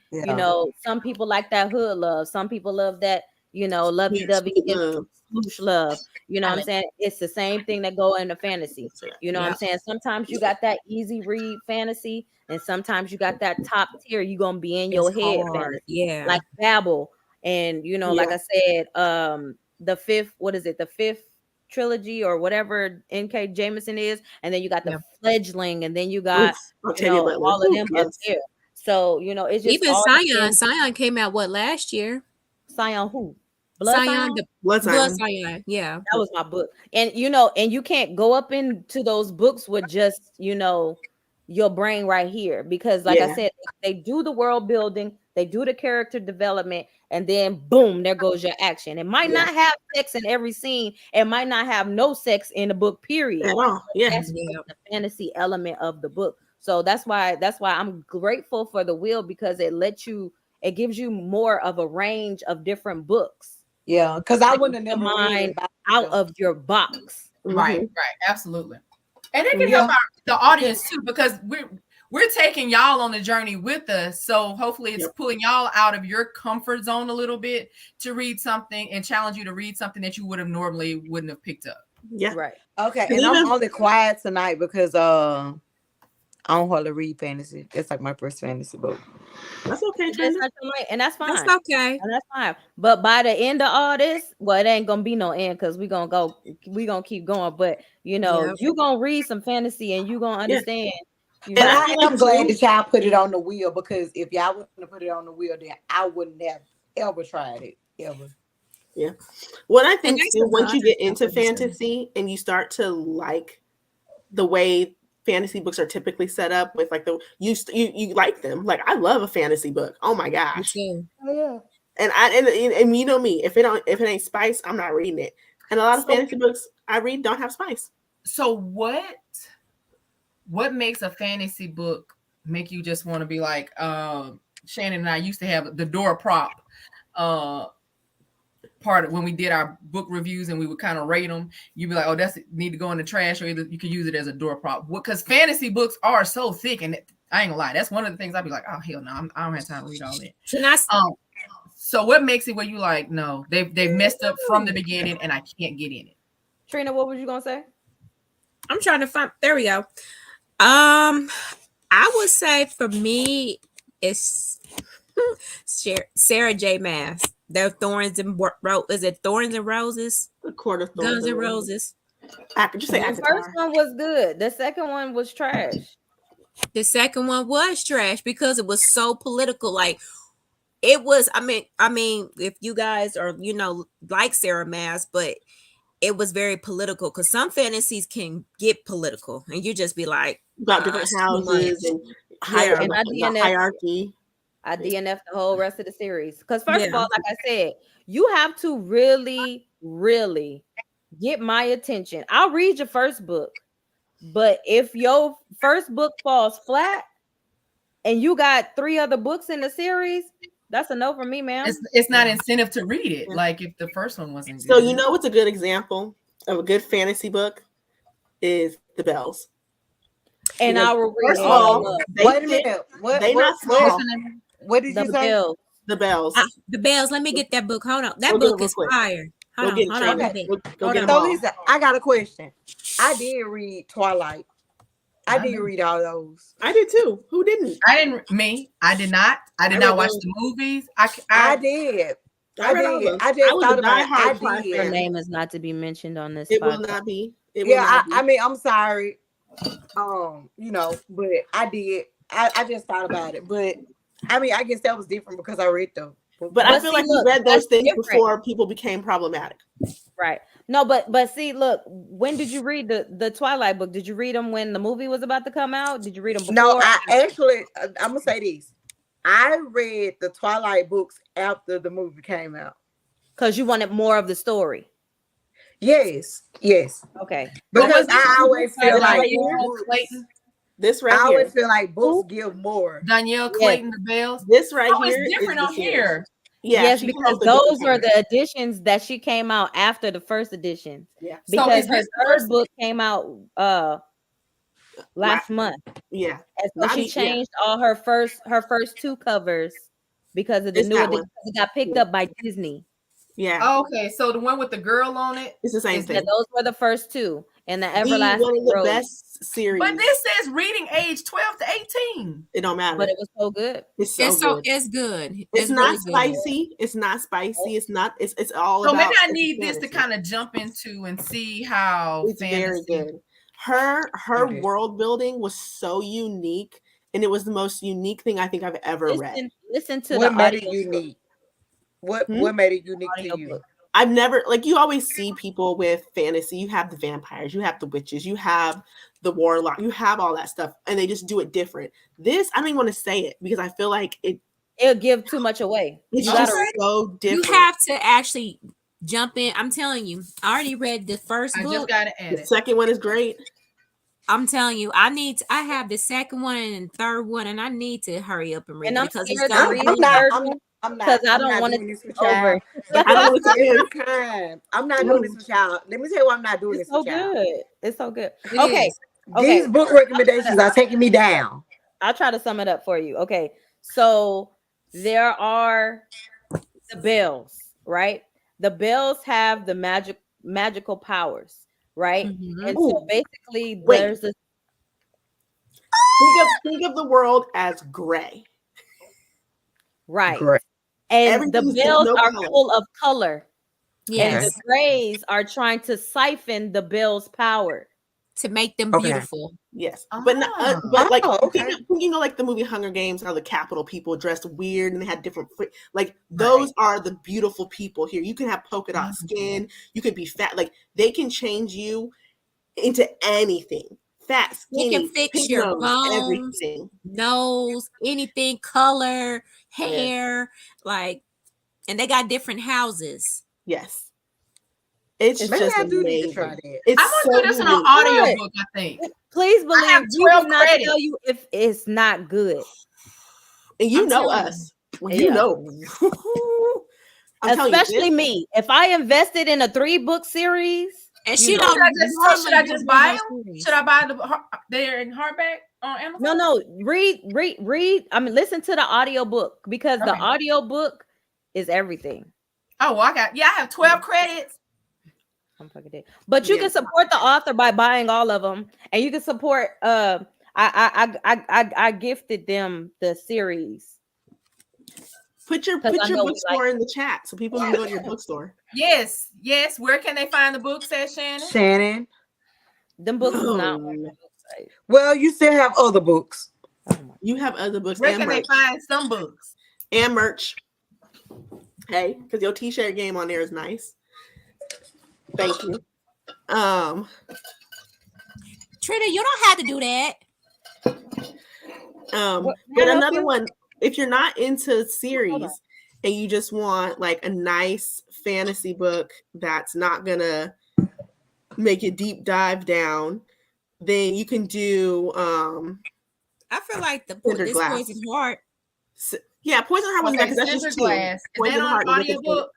Some people like that hood love. Some people love that, lovey-dovey smoosh love. You know what I'm saying? It's the same thing that go into fantasy. You know what I'm saying? Sometimes you got that easy read fantasy, and sometimes you got that top tier. You're gonna be in your head fantasy. Yeah. Like Babel. And like I said, the fifth trilogy or whatever N.K. Jameson is, and then you got the fledgling, and then you got all of them up there. So it's just even Scion came out last year. Scion who? Blood Scion. Yeah, that was my book. And and you can't go up into those books with just your brain right here, because like I said, they do the world building, They do the character development, and then boom, there goes your action. It might not have sex in every scene. It might not have no sex in the book, period. That's the fantasy element of the book. So that's why I'm grateful for the wheel, because it gives you more of a range of different books. Yeah, because I wouldn't have never mind out of your box. Right, absolutely. And it can help the audience too, because we're taking y'all on the journey with us. So hopefully it's pulling y'all out of your comfort zone a little bit to read something and challenge you to read something that you wouldn't have picked up. Yeah. Right. Okay. And I'm only quiet tonight because I don't hardly read fantasy. It's like my first fantasy book. That's okay, and that's fine. That's okay. And that's fine. But by the end of all this, well, it ain't gonna be no end, because we're gonna keep going. But you gonna read some fantasy and you gonna understand. And I am glad that y'all put it on the wheel, because if y'all wouldn't have put it on the wheel, then I wouldn't have ever tried it. Ever. Yeah. What I think is, once you get into fantasy and you start to like the way fantasy books are typically set up with, like, you like them. Like, I love a fantasy book. Oh my gosh. Oh, yeah. And you know me, if it ain't spice, I'm not reading it. And a lot of fantasy books I read don't have spice. So what makes a fantasy book make you just want to be like, Shannon and I used to have the door prop part of when we did our book reviews, and we would kind of rate them. You'd be like, oh, that's need to go in the trash, or you could use it as a door prop. Because fantasy books are so thick, and I ain't gonna lie, that's one of the things I'd be like, oh hell no, I don't have time to read all that. So what makes it where you like, no, they've messed up from the beginning and I can't get in it? Trina, what was you gonna say? I'm trying to find. There we go. I would say for me, it's Sarah J. Maas. They're Thorns and Is it Thorns and Roses? A Court of Thorns Guns and Roses. I could just say the first one was good. The second one was trash. The second one was trash because it was so political. Like, it was. I mean, if you guys are, like Sarah Maas, but it was very political, because some fantasies can get political, and you just be like about different houses and hierarchy. I DNF the whole rest of the series, because first of all, like I said, you have to really, really get my attention. I'll read your first book, but if your first book falls flat and you got 3 other books in the series, that's a no for me, man. It's not incentive to read it. Like, if the first one wasn't good. So what's a good example of a good fantasy book is The Bells. And I will read. First of all, wait a minute. What did you say? The Bells. The Bells. Let me get that book. Hold on. That book is fire. Hold on. So listen, I got a question. I did read Twilight. I did read all those. I did too. Who didn't? I did not. I did not watch the movies. I did. I just thought about it. Her name is not to be mentioned on this. It will not be. I mean, I'm sorry. But I did. I just thought about it. But I mean, I guess that was different because I read them. But I feel like you read those things before people became problematic. Right. No, but see, look, when did you read the Twilight book? Did you read them when the movie was about to come out? Did you read them before? No, I'm gonna say this. I read the Twilight books after the movie came out. Because you wanted more of the story. Yes. Okay. Because I always feel like I always feel like books give more. Danielle Clayton, The Bells. This right here is different on here. Yeah, yes, because those are the editions that she came out after the first edition. Yeah. Because her third book came out last month. Yeah. And so she changed all her first 2 covers because of the new edition. It got picked up by Disney. Yeah. Oh, okay. So the one with the girl on it, it's the same thing. Those were the first 2. And the Everlasting one of the best series. But this says reading age 12 to 18. It don't matter. But it was so good. It's good. It's not spicy. Good. It's not spicy. It's not. It's all. So about maybe I need this to kind of jump into and see how it's very good. Her world building was so unique, and it was the most unique thing I think I've ever read. Listen to what made it unique. What made it unique to you? I've never, like, you always see people with fantasy. You have the vampires, you have the witches, you have the warlock, you have all that stuff, and they just do it different. This, I don't even want to say it because I feel like it'll give too much away. It's You just gotta so different. You have to actually jump in. I'm telling you, I already read the first book. I just got to add The it. second one is great. I'm telling you, I have the second one and third one, and I need to hurry up and read And it I'm because scared it's to gonna read be the third one because I I'm don't not want it doing this to with be over. y'all. I don't want to see it. Time. I'm not doing this with y'all. Let me tell you why I'm not doing It's this so with y'all. good. It's so good. It Okay. is. Okay. These book recommendations are taking me down. I'll try to sum it up for you. Okay. So there are the bells, right? The bells have the magical powers, right? Mhm. And Ooh. so basically Wait. there's this Think of the world as gray. right. Great. And the Everything's bells no are color. full of color. And Yes, the grays are trying to siphon the bell's power. to make them Okay. beautiful. Yes, but not, Ah. but like okay. you know, like the movie Hunger Games, how the Capitol people dressed weird and they had different like those are the beautiful people here. You can have polka dot skin, you can be fat, like they can change you into anything. Fat, They skinny, can fix pig your nose, bones, everything. nose, anything, color, hair, like, and they got different houses. Yes, it's It's Maybe just I do need to amazing. try that. It's I'm so gonna do this in an unique. audio Good. book, I think. Please believe have we 12 will not credits. tell you if it's not good. And you I'm know telling us. Well, you Yeah. know. I'm telling you, Especially this- me. If I invested in a 3-book series, And you she know. don't. Should I just buy them? them? Should I buy they're in hardback on Amazon? No, read. I mean, listen to the audio book because the Okay. audio book is everything. Oh, well, I have 12 credits. I'm fucking dead. But you Yeah. can support the author by buying all of them, and you can support. I gifted them the series. Put your 'Cause I know we bookstore in the chat so people can go to your bookstore. Yes. Where can they find the books at, Shannon? Shannon. Them books is not on the website. Well, you still have other books. You have other books Where and can they merch. find some books? And merch. Hey, because your t-shirt game on there is nice. Thank you. Trina, you don't have to do that. But another one, if you're not into series and you just want like a nice fantasy book that's not gonna make you deep dive down, then you can do I feel like this Glass. Poison Heart. Yeah, Poison Heart wasn't bad because that's Cinder just Glass. two. Is that on Heart was audiobook?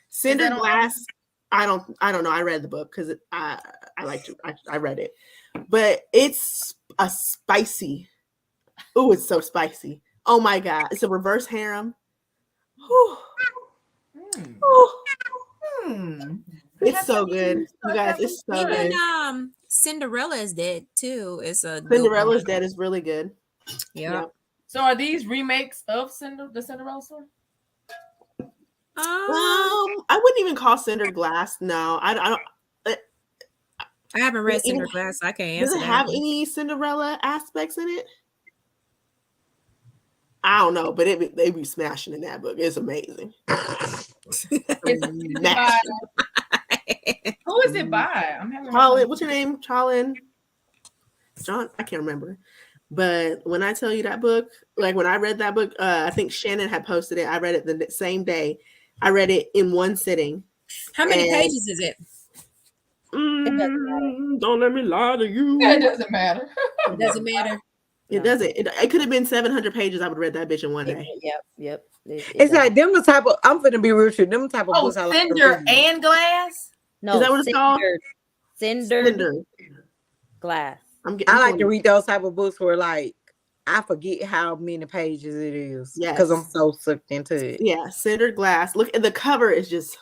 Cinder Is that on Glass. I don't know. I read the book because I read it, but it's a spicy. Oh, it's so spicy. Oh my god, it's a reverse harem. It's so good, you guys. It's so Even good. Cinderella is dead too. It's a Cinderella's Dead is really good. Yeah. So are these remakes of the Cinderella story? I wouldn't even call Cinder Glass. No, I don't. I haven't read Cinder Glass. So I can't answer. Does it have any Cinderella aspects in it? I don't know, but they be smashing in that book. It's amazing. Who is it by? I'm having Charlene, what's your name? Charlene? John? I can't remember. But when I tell you that book, like when I read that book, I think Shannon had posted it. I read it the same day. I read it in one sitting. How many pages is it? Don't let me lie to you. It doesn't matter. It doesn't matter. It doesn't. It could have been 700 pages. I would have read that bitch in one day. Yep. It's like them the type of. I'm finna be real true. Them type of books. I like Cinder and Glass. No, is that what it's called? Cinder Glass. I like to read those type of books where like I forget how many pages it is. Yes, because I'm so sucked into it. Yeah, Cinder Glass. Look, the cover is just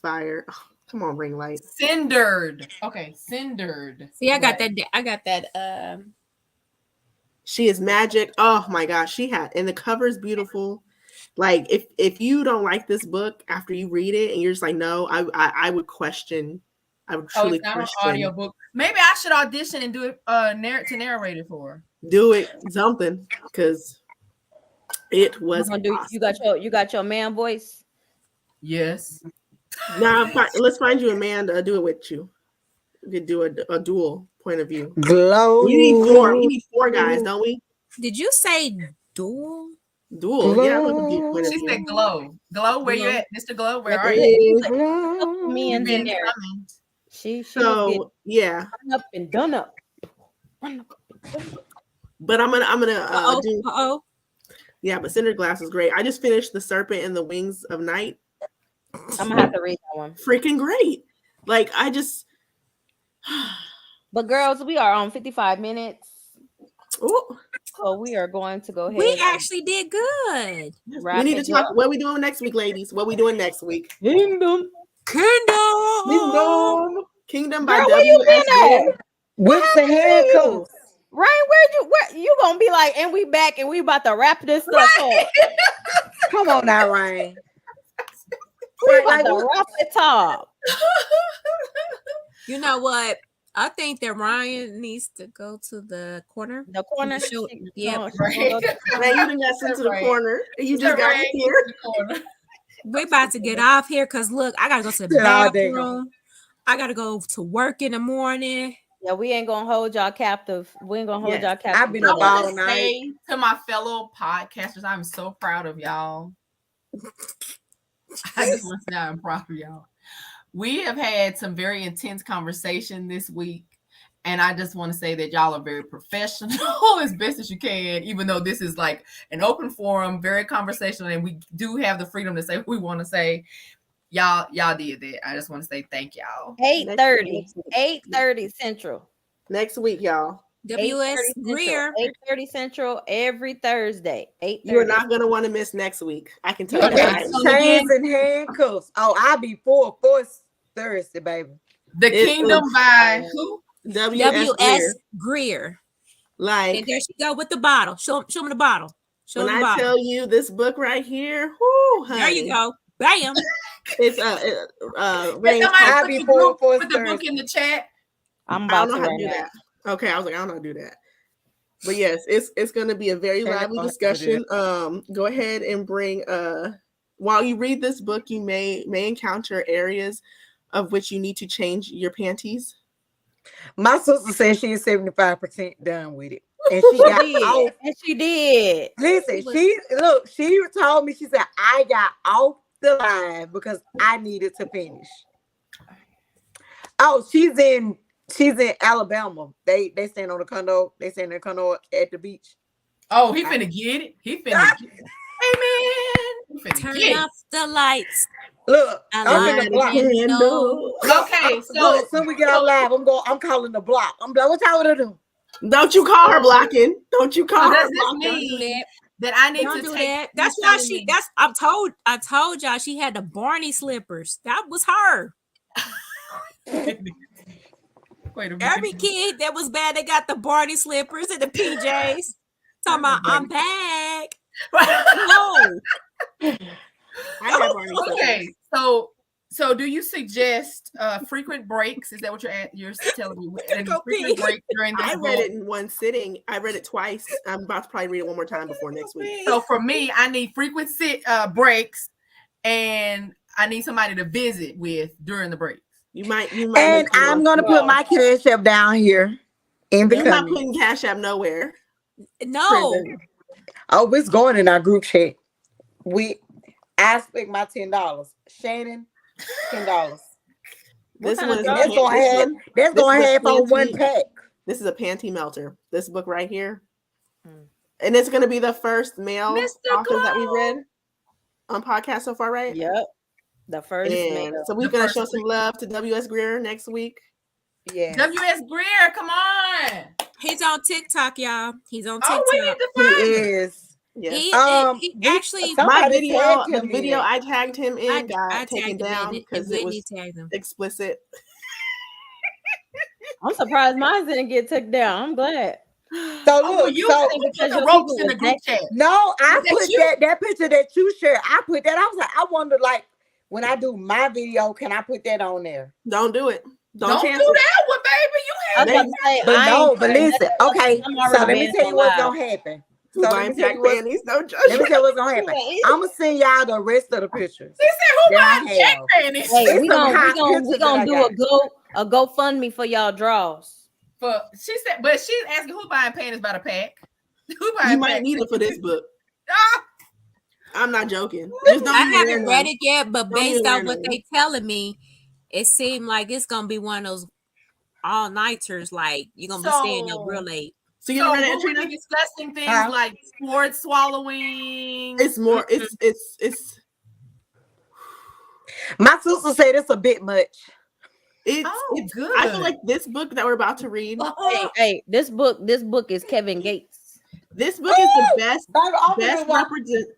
fire. Oh, come on, ring light. Cindered. Okay, cindered. See, I got that. She is magic. Oh my gosh, and the cover is beautiful. Like if you don't like this book after you read it and you're just like, no, I would question. I would truly it's not question. an audiobook. Maybe I should audition and do it to narrate it for her. Do it something because it was. You got your man voice. Yes. Now let's find you a man to do it with you. We could do a dual point of view. Glow. We need 4. We need 4 guys, don't we? Did you say dual? Dual. Yeah, I love the dual point of She view. said glow. Glow, where you at? Mr. Glow, where are There's you? a couple You've men's in been there. coming. She was So yeah, getting up and done up. but I'm gonna do. Uh-oh. Yeah, but Cinder Glass is great. I just finished The Serpent and the Wings of Night. I'm gonna have to read that one. Freaking great. Like I just But girls, we are on 55 minutes. oh, So we are going to go ahead. We actually did good. we need to talk. What are we doing next week, ladies? What are we doing next week? Kingdom. Kingdom by Girl, where you been W.S. at? Whips and handcuffs. Ryan, where you gonna be like, and we back and we about to wrap this stuff up. Come on now, Ryan. We about to wrap it up. You know what? I think that Ryan needs to go to the corner. The corner. Yeah. Now you done got sent to the corner. You just got here. We're about to get off here because look, I gotta go to the bathroom. I gotta go to work in the morning. Yeah, we ain't gonna hold y'all captive. We ain't gonna hold y'all captive. I've been up all night. To my fellow podcasters, I'm so proud of y'all. I just want to say I'm proud of y'all. We have had some very intense conversation this week, and I just want to say that y'all are very professional as best as you can, even though this is like an open forum, very conversational, and we do have the freedom to say what we want to say. Y'all did that. I just want to say thank y'all. 8:30 Central. Next week, y'all. W.S. Greer. 8:30 Central every Thursday. 8:30. You're not gonna want to miss next week. I can tell you that. Chains and handcuffs. Oh, I'll be full Thursday, baby. The Kingdom by who? W.S. Greer. Like, and there she go with the bottle. Show me the bottle. When I tell you this book right here, whoo, honey. There you go. Bam. It's Somebody put the book in the chat. I'm about to do that. Okay, I was like, I don't know how to do that. But yes, it's going to be a very lively discussion. Go ahead and bring while you read this book, you may encounter areas of which you need to change your panties. My sister said she's 75% done with it. And she got off. And she did. Listen, she told me, she said, I got off the line because I needed to finish. Oh, she's in Alabama. They stand on the condo. They stand in the condo at the beach. Oh, he finna get it. He finna get it. Hey man, turn off the lights. Look, I'm in the block. Okay, so soon we get out live, I'm calling the block. I'm like, what y'all wanna do? Don't you call her blocking. Don't you call her blocking. That I need to take that. That's why I told y'all she had the Barney slippers. That was her. Wait a minute. Every kid that was bad, they got the Barney slippers and the PJs. Talking about I'm back. No. Okay, so do you suggest frequent breaks? Is that what you're telling me? Frequent breaks during this I read it in one sitting. I read it twice. I'm about to probably read it one more time before next week. So for me, I need frequent breaks, and I need somebody to visit with during the breaks. You might. And I'm gonna put my Cash App down here in the. You're not putting Cash App nowhere. No. Oh, it's going in our group chat. I spent my $10. Shannon, $10. This one is that's going to have on one pack. This is a panty melter. This book right here, and it's going to be the first male author that we read on podcast so far, right? Yep, the first. So we're going to show some love to W.S. Greer next week. Yeah, W.S. Greer, come on. He's on TikTok, y'all. He's on TikTok. We need to find he is. Yes. He actually my video I tagged him in got taken down because it was explicit. I'm surprised mine didn't get taken down. I'm glad. So look, you put the ropes in the group chat. No, I put that picture that you shared. I put that. I was like, I wonder, like, when I do my video, can I put that on there? Don't do it. Don't do that one, baby. But listen, okay. So let me tell you what's gonna happen. So let me tell you what's gonna happen. I'm gonna send y'all the rest of the pictures. She said, "Who buying jack panties?" Hey, we gonna do a GoFundMe for y'all draws. She said, but she's asking who buying panties by the pack. Who buying? You might need it for this book. I'm not joking. Just don't I even haven't wear read none. it yet, but Don't based even on wear what none. they telling me, it seemed like it's gonna be one of those all nighters. Like you're gonna be staying up real late. So you read it, will we Trina? be discussing things like sword swallowing? It's more. It's. My sister said it's a bit much. It's good. I feel like this book that we're about to read. Hey, this book is Kevin Gates. This book is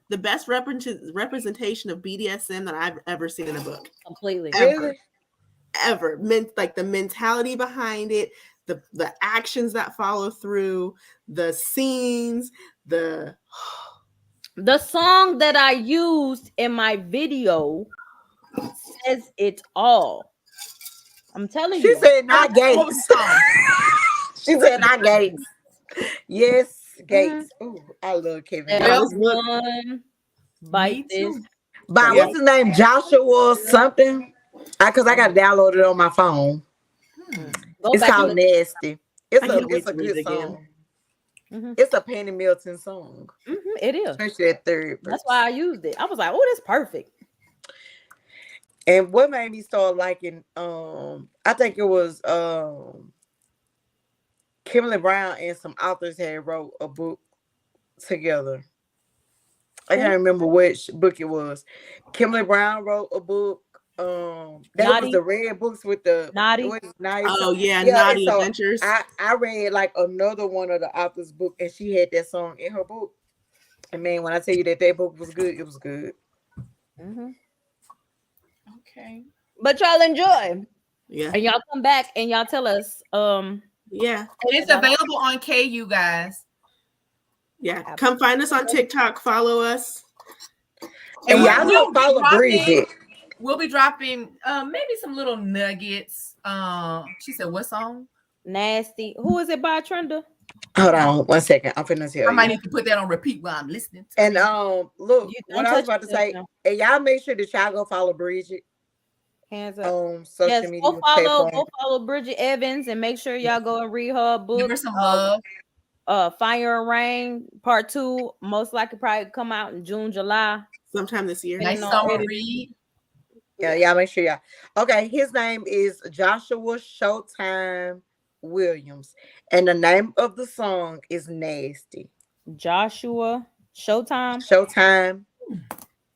the best representation of BDSM that I've ever seen in a book. Completely. Ever. Like the mentality behind it, the actions that follow through, the scenes, the song that I used in my video says it all. I'm telling you. She said not Gates. She said not Gates. Yes, Gates. Ooh, I love Kevin Gates. Bite this. By what's his name? Joshua something? Because I got to download it on my phone. It's called Nasty. It's a good song. It's a Penny Milton song. It is. Especially at third. That's why I used it. I was like, oh, that's perfect. And what made me start liking, I think it was Kimberly Brown and some authors had wrote a book together. I can't remember which book it was. Kimberly Brown wrote a book. That was the red books with the Naughty. Naughty Adventures. I read like another one of the author's book, and she had that song in her book. And man, when I tell you that book was good, it was good. Okay. But y'all enjoy. Yeah. And y'all come back and y'all tell us. Yeah. And it's available on KU, guys. Yeah. Come find us on TikTok. Follow us. And y'all go follow Bridgett. We'll be dropping maybe some little nuggets. She said, what song? Nasty. Who is it by, Trina? Hold on 1 second. I'm finna tell you. I might need to put that on repeat while I'm listening. And look, what I was about to say, and y'all make sure that y'all go follow Bridgett. Hands up. On social media. Go follow Bridgett Evans and make sure y'all go and read her book. Give her some love. Fire and Rain Part 2. Most likely probably come out in June, July. Sometime this year. Nice summer read. Yeah, y'all make sure y'all. Okay, his name is Joshua Showtime Williams. And the name of the song is Nasty. Joshua Showtime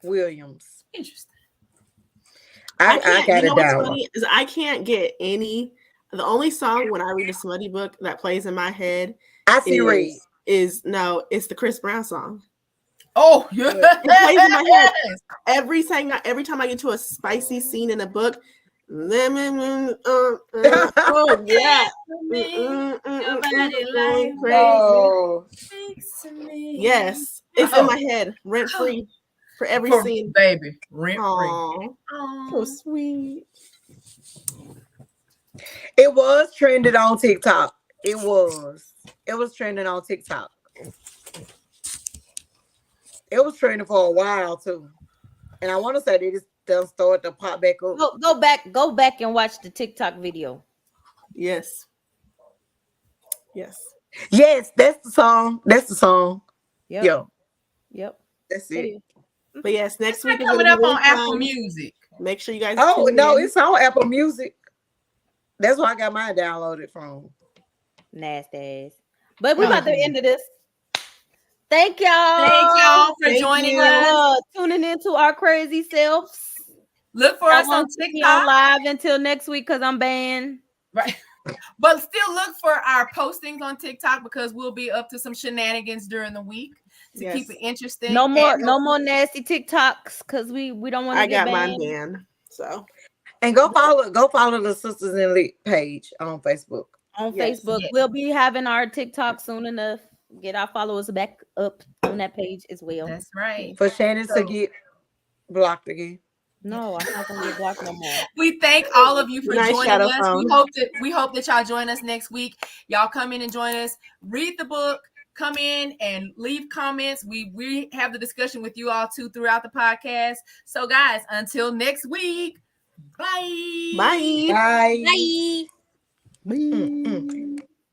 Williams. Interesting. I got it down. Funny is I can't get any. The only song when I read a smutty book that plays in my head it's the Chris Brown song. Oh, yeah. It plays in my head every time I get to a spicy scene in a book. Oh yeah. Yes, it's in my head, rent free for every scene, baby. Rent free. So sweet. It was trending on TikTok. It was trending on TikTok. It was trending for a while too, and I want to say they'll start to pop back up. Go back and watch the TikTok video. Yes. That's the song. Yep. That's it. But yes, next week is coming up on Apple Music. Make sure you guys. It's on Apple Music. That's where I got mine downloaded from. Nasty ass. But we're about to end of this. Thank y'all for joining us. Tuning into our crazy selves. Look for us on TikTok live until next week because I'm banned. Right. But still look for our postings on TikTok because we'll be up to some shenanigans during the week to keep it interesting. No more nasty TikToks because we don't want to get banned. I got mine banned. So and go follow the Sisters in Lit page on Facebook. Facebook. We'll be having our TikTok soon enough. Get our followers back up on that page as well. That's right. For Shannon to get blocked again. No, I'm not gonna get blocked no more. We thank all of you for joining us. We hope that y'all join us next week. Y'all come in and join us. Read the book. Come in and leave comments. We have the discussion with you all too throughout the podcast. So guys, until next week. Bye. Bye. Bye. Bye.